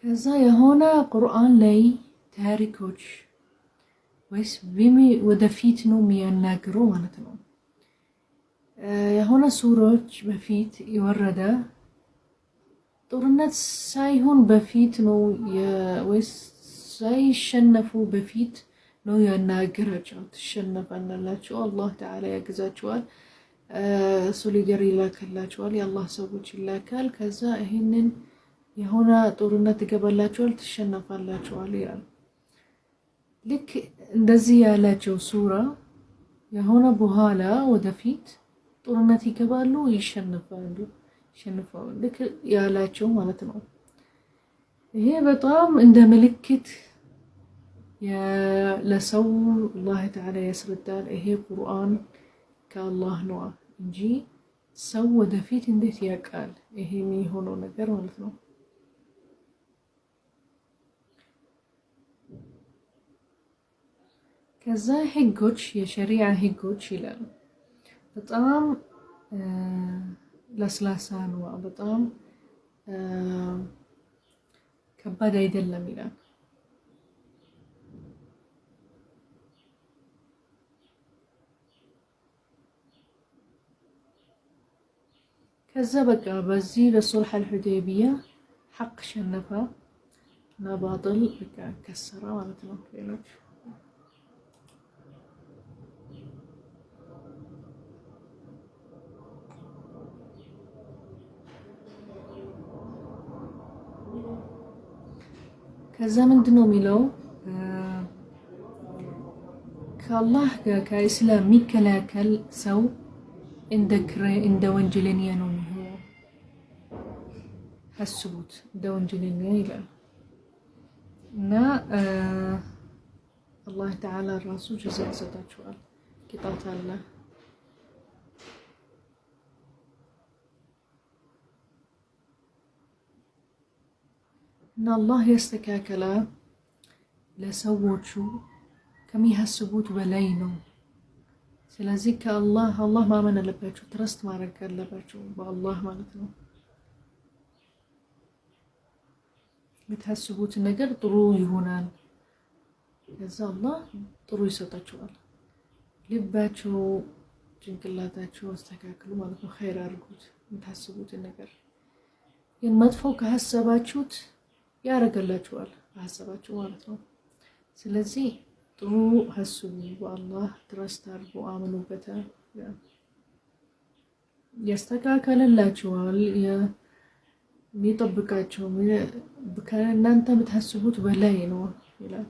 ከዛ የሆነ ቁርአን ላይ ታሪኮች ወይስ ወደፊት ነው የሚያናግረው ማለት ነው። የሆነ ሱሮች በፊት የወረደ ጦርነት ሳይሆን በፊት ነው ወይስ ሳይሸነፉ በፊት ነው ያናገራቸው። ትሸነፋላችሁ፣ አላህ ተዓላ ያግዛችኋል፣ ሶሊደር ይላክላችኋል፣ የአላህ ሰዎች ይላካል። ከዛ ይሄንን የሆነ ጦርነት ትገባላችኋል፣ ትሸነፋላችኋል ይላል። ልክ እንደዚህ ያላቸው ሱራ የሆነ በኋላ ወደፊት ጦርነት ይገባሉ፣ ይሸነፋሉ ልክ ያላቸው ማለት ነው። ይሄ በጣም እንደ ምልክት ለሰው አላህ ተዓላ ያስረዳል። ይሄ ቁርአን ከአላህ ነው እንጂ ሰው ወደፊት እንዴት ያውቃል ይሄ የሚሆነው ነገር ማለት ነው። ከዛ ህጎች የሸሪዓ ህጎች ይላል በጣም ለስላሳ ነው፣ በጣም ከባድ አይደለም ይላል። ከዛ በቃ በዚህ በሱልህ አልሁደይቢያ ሐቅ ሸነፈ እና ባጥል በቃ ከሰራ ማለት ነው። ሌሎች ከዛ ምንድነው የሚለው ከአላህ ጋር ከእስላም የሚከላከል ሰው እንደ ወንጀለኛ ነው የሚሆነው። አስቡት፣ እንደ ወንጀለኛ ይላል እና አላህ ተዓላ ራሱ ጀዛ ይሰጣችኋል፣ ቅጣት አለ። እና አላህ ያስተካከለ ለሰዎቹ ከሚያስቡት በላይ ነው። ስለዚህ ከአላህ ማመን አለባችሁ፣ ትረስት ማድረግ አለባችሁ በአላህ ማለት ነው። የምታስቡት ነገር ጥሩ ይሆናል፣ ከዛ አላህ ጥሩ ይሰጣችኋል። ልባችሁ ጭንቅላታችሁ አስተካክሉ ማለት ነው። ኸይር አድርጉት የምታስቡትን ነገር። ግን መጥፎ ከሐሰባችሁት ያደርግላችኋል በሐሳባችሁ ማለት ነው። ስለዚህ ጥሩ ሐስቡ፣ በአላህ ትረስት አድርጉ፣ አምኑበት፣ ያስተካከልላችኋል። የሚጠብቃቸው ከእናንተ የምታስቡት በላይ ነው ይላል።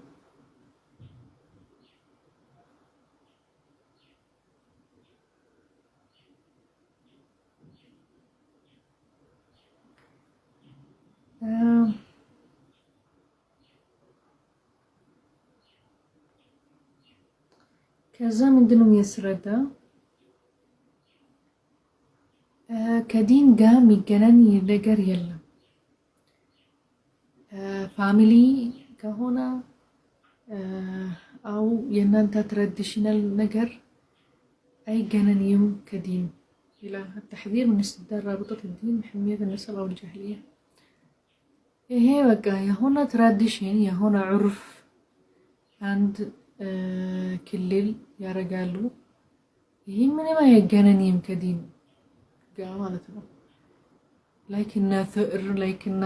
ከዛ ምንድነው የሚያስረዳ ከዲን ጋር የሚገናኝ ነገር የለም። ፋሚሊ ከሆነ አው የእናንተ ትራዲሽናል ነገር አይገናኝም ከዲን ይላል። التحذير من استبدال رابطة الدين بحمية النسب أو الجاهلية። ይሄ በቃ የሆነ ትራዲሽን የሆነ ዑርፍ አንድ ክልል ያረጋሉ። ይሄ ምንም አይገናኝም ከዲን ጋር ማለት ነው። ላይክና ፍቅር ላይክና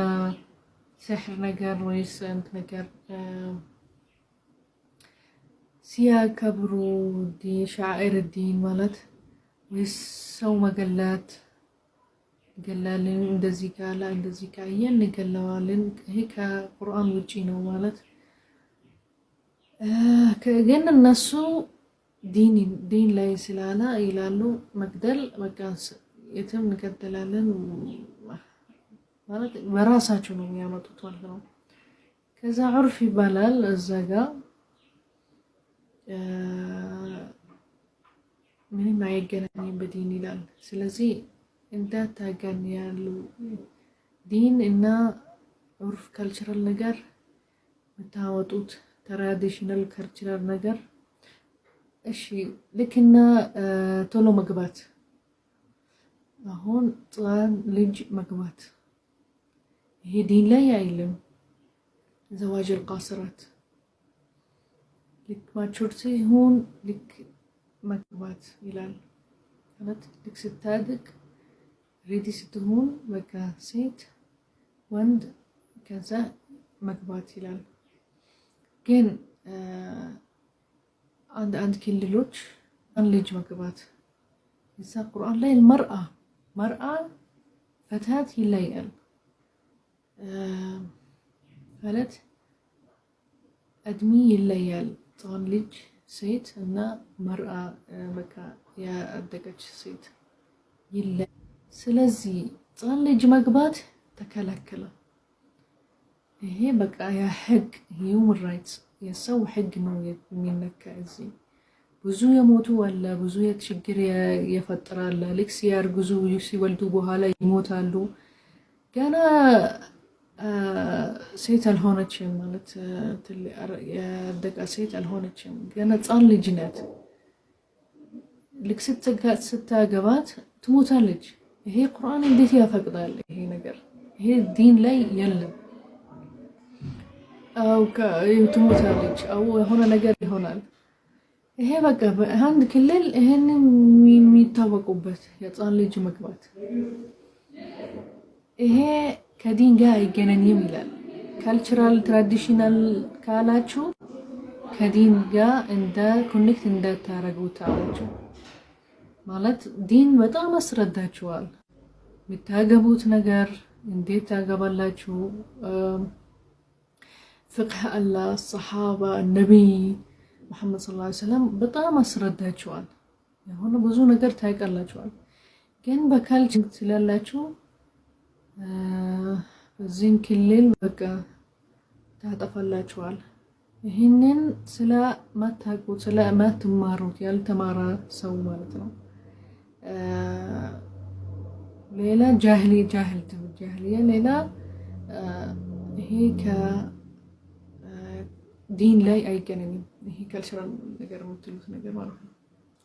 سحر ነገር ወይስ አንተ ነገር ሲያከብሩ ሻዒር ዲን ማለት ወይስ ሰው መገላት ገላልን እንደዚህ ካላ እንደዚህ ካየን እንገለዋለን። ይሄ ከቁርአን ውጪ ነው ማለት ግን እነሱ ዲን ላይ ስላላ ይላሉ መግደል መቃንስ የትም እንገደላለን ማለት በራሳቸው ነው የሚያመጡት ማለት ነው። ከዛ ዑርፍ ይባላል እዛ ጋር ምንም አይገናኝም በዲን ይላል። ስለዚህ እንዳታገን ያሉ ዲን እና ዑርፍ ካልቸራል ነገር የምታወጡት ትራዲሽናል ካልቸራል ነገር እሺ ልክና ቶሎ መግባት አሁን ጧን ልጅ መግባት ይሄ ዲን ላይ አይልም። ዘዋጅ القاصرات ልክ ማቹር ሲሆን ልክ መግባት ይላል። ማለት ልክ ስታድግ ሬዲ ስትሆን በቃ ሴት ወንድ ከዛ መግባት ይላል። ግን አንድ ክልሎች አንድ ልጅ መግባት እዛ ቁርአን ላይ መርአ ፈታት ይለያል ማለት እድሜ ይለያል። ህፃን ልጅ ሴት እና መርአ በቃ ያደገች ሴት ይለያል። ስለዚህ ህፃን ልጅ መግባት ተከለከለ። ይሄ በቃ የህግ ሂውመን ራይትስ የሰው ህግ ነው የሚነካ። እዚህ ብዙ የሞቱ አለ፣ ብዙ ችግር የፈጠራለ። ልክ ሲያርግዙ ሲወልዱ በኋላ ይሞታሉ። ገና ሴት አልሆነችም ማለት ያደገ ሴት አልሆነችም፣ ገና ህፃን ልጅ ናት። ልክ ስታገባት ትሞታለች። ይሄ ቁርአን እንዴት ያፈቅዳል? ይሄ ነገር ይሄ ዲን ላይ የለም። አው ትሞታለች፣ አው የሆነ ነገር ይሆናል። ይሄ በቃ አንድ ክልል ይሄንን የሚታወቁበት የህፃን ልጅ መግባት ይሄ ከዲን ጋር አይገናኝም ይላል። ካልቸራል ትራዲሽናል ካላችሁ ከዲን ጋር ኮኔክት እንዳታረጉት አላችሁ ማለት ዲን በጣም አስረዳችኋል። የምታገቡት ነገር እንዴት ታገባላችሁ? ፍቅህ አላህ ሰሃባ ነቢይ መሐመድ ሰለላሁ ዐለይሂ ወሰለም በጣም አስረዳችኋል። የሆነ ብዙ ነገር ታይቃላችኋል። ግን በካልቸር ስላላችሁ በዚህን ክልል በቃ ታጠፋላችኋል። ይህንን ስለማታውቁት ስለማትማሩት ያልተማረ ሰው ማለት ነው። ሌላ ጃህልያ ሌላ ይሄ ከዲን ላይ አይገናኝም። ይሄ ካልቸራል ነገር የምትሉት ነገር ማለት ነው፣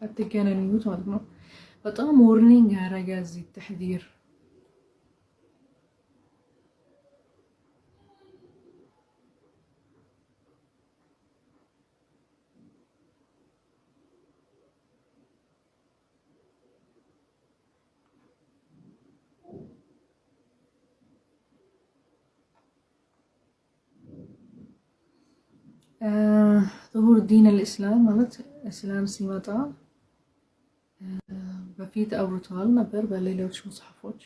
አትገናኙት ማለት ነው። በጣም ዎርኒንግ ያረጋ እዚህ ተሕዲር ظهور دين الإسلام ማለት እስላም ሲመጣ በፊት አውርተዋል ነበር በሌሎች መጽሐፎች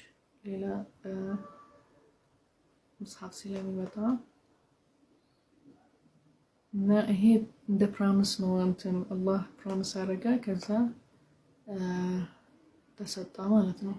ሌላ መጽሐፍ ስለሚመጣ እና ይሄ እንደ ፕሮሚስ ነው። እንትን አላህ ፕሮሚስ አደረገ ከዛ ተሰጣ ማለት ነው።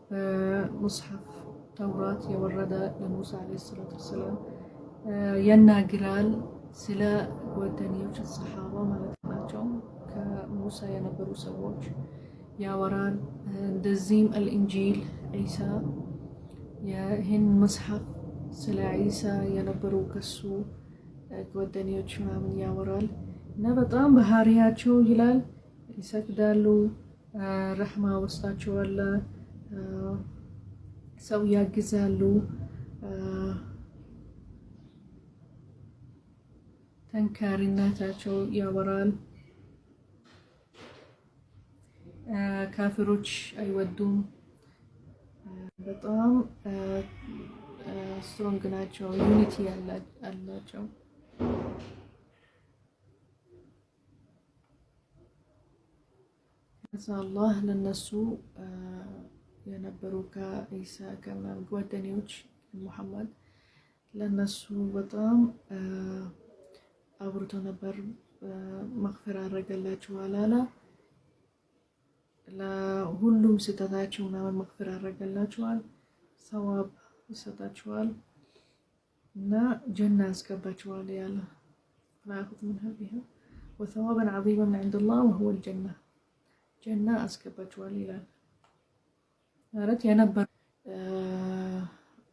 በሙስሐፍ ተውራት የወረደ ለሙሳ አለይሂ ሰላቱ ወሰላም ያናግራል። ስለ ጓደኞች ሰሃባ ማለት ናቸው ከሙሳ የነበሩ ሰዎች ያወራል። እንደዚህም አልኢንጂል ዒሳ ይህን መጽሐፍ ስለ ዒሳ የነበሩ ከሱ ጓደኞች ምናምን ያወራል እና በጣም ባህሪያቸው ይላል ይሰግዳሉ፣ ረህማ ውስጣቸው አለ፣ ሰው ያግዛሉ፣ ጠንካሪነታቸው ያወራል። ካፊሮች አይወዱም። በጣም ስትሮንግ ናቸው፣ ዩኒቲ አላቸው። ከዛ አላህ ለነሱ የነበሩ ከኢሳ ጓደኞች ሙሐመድ ለነሱ በጣም አብርቶ ነበር። መግፊራ አደረገላቸዋል አለ። ለሁሉም ስህተታቸው ምናምን መግፊራ አደረገላቸዋል፣ ሰዋብ ይሰጣቸዋል እና ጀና ያስገባቸዋል ያለ ናቁት ምን ሀቢህ ወሰዋበን ዐዚመን ዐንደላህ ወሁወል ጀና ጀና አስገባቸዋል ይላል። ማለት የነበር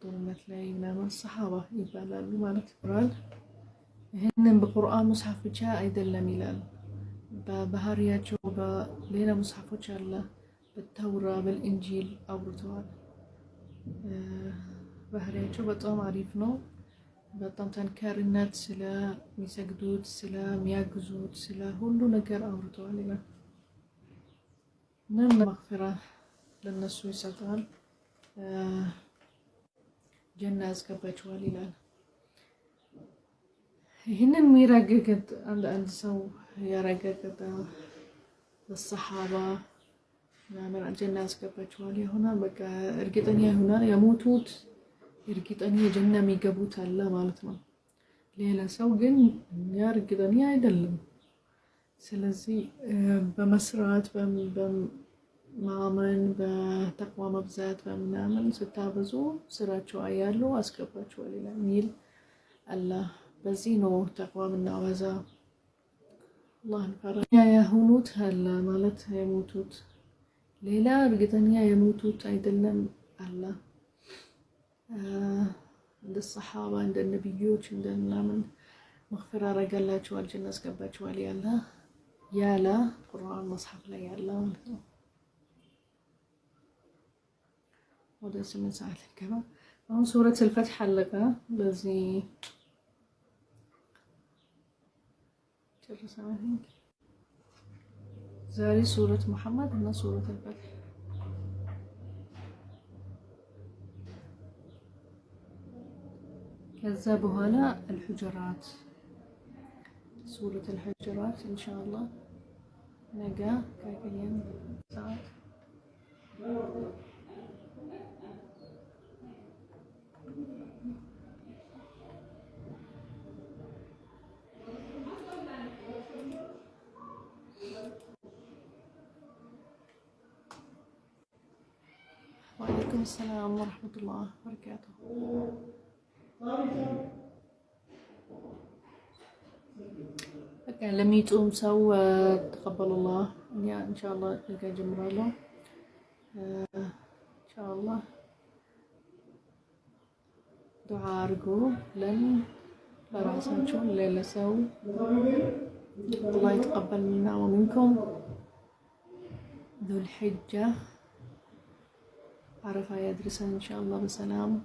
ጦርነት ላይ ምናምን ሰሃባ ይባላሉ ማለት ነው። ይህንን በቁርአን ሙስሐፍ ብቻ አይደለም ይላል፣ በባህሪያቸው በሌላ ሙስሐፎች አለ፣ በተውራ በልኢንጂል አውርተዋል። ባህሪያቸው በጣም አሪፍ ነው። በጣም ጠንካራነት ስለሚሰግዱት፣ ስለሚያግዙት፣ ስለ ሁሉ ነገር አውርተዋል ይላል። ምን መግፊራ ለነሱ ይሰጣል፣ ጀና ያስገባቸዋል ይላል። ይህንን የሚረጋገጥ አንድ ሰው ያረጋገጠ በሰሃባ ምናምን ጀና ያስገባቸዋል ይሆናል። በቃ እርግጠኛ ይሆናል የሞቱት እርግጠኛ ጀና የሚገቡት አለ ማለት ነው። ሌላ ሰው ግን እኛ እርግጠኛ አይደለም። ስለዚህ በመስራት በማመን በተቅዋ መብዛት በምናምን ስታበዙ ስራቸው አያሉ አስገባቸዋል ይላል ሚል አላህ። በዚህ ነው ተቅዋ ምናበዛ አላህን ፈራ የሆኑት አለ ማለት የሞቱት ሌላ እርግጠኛ የሞቱት አይደለም አለ። እንደ ሰሃባ እንደ ነብዮች እንደ ምናምን መግፊራ አረጋላቸዋል፣ ጀና አስገባቸዋል ያለ ቁርአን መጽሐፍ ላይ ያለ ማለት ነው። ወደ 8 ሰዓት ገባ። አሁን ሱረት አልፈትህ አለቀ። በዚህ ጨርሰናል። ዛሬ ሱረት መሐመድ እና ሱረት አልፈትህ ከዛ በኋላ አልሑጀራት ሱረት አልሑጀራት ኢንሻአላህ ነገ ካገኘን ሰዓት وعليكم السلام ورحمة الله وبركاته. በቃ ለሚጾም ሰው ተቀበሉላህ እኛ ኢንሻአላህ ነገ ጀምራለሁ። ኢንሻአላህ ዱዓ አድርጉ ለራሳችሁ ለሰው አላህ ይተቀበል ሚና ወሚንኩም። ذو الحجة عرفة يدرسن إن شاء الله بسلام.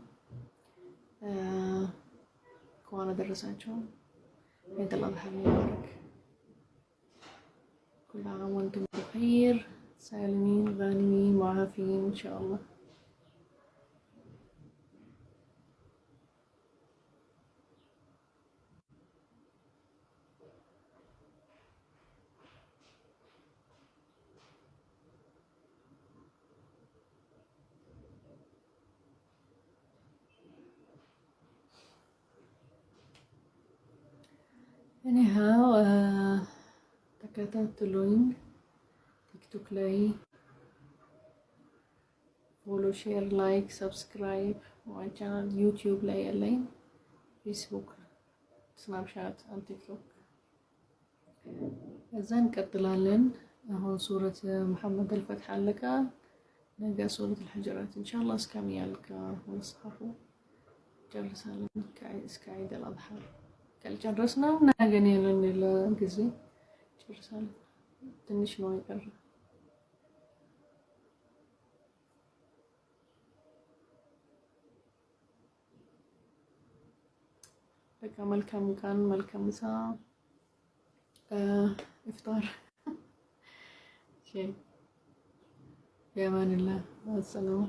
كوانا درساتهم عيد الأضحى المبارك. كل عام وانتم بخير سالمين غانمين معافين إن شاء الله. anyhow ተከታተሉኝ ቲክቶክ ላይ ፎሎ ሼር ላይክ ሰብስክራይብ ማይ ቻናል ዩቲዩብ ላይ ያለኝ ፌስቡክ ስናፕቻት አንድ ቲክቶክ እዛ እንቀጥላለን። አሁን ሱረት መሐመድ አልፈትህ አለቀ። ነገ ሱረት አልሑጀራት ኢንሻአላህ እስከሚያልቅ መጽሐፉ ጨርሳለን እስከ ዒድ አልአድሓ ካልጨረስነው ነገ ነው ለጊዜ ጨርሳለን። ትንሽ ነው የቀረ። በቃ መልካም ቀን መልካም ምሳ ኢፍጣር ሸይ በአማኒላህ። አሰላሙ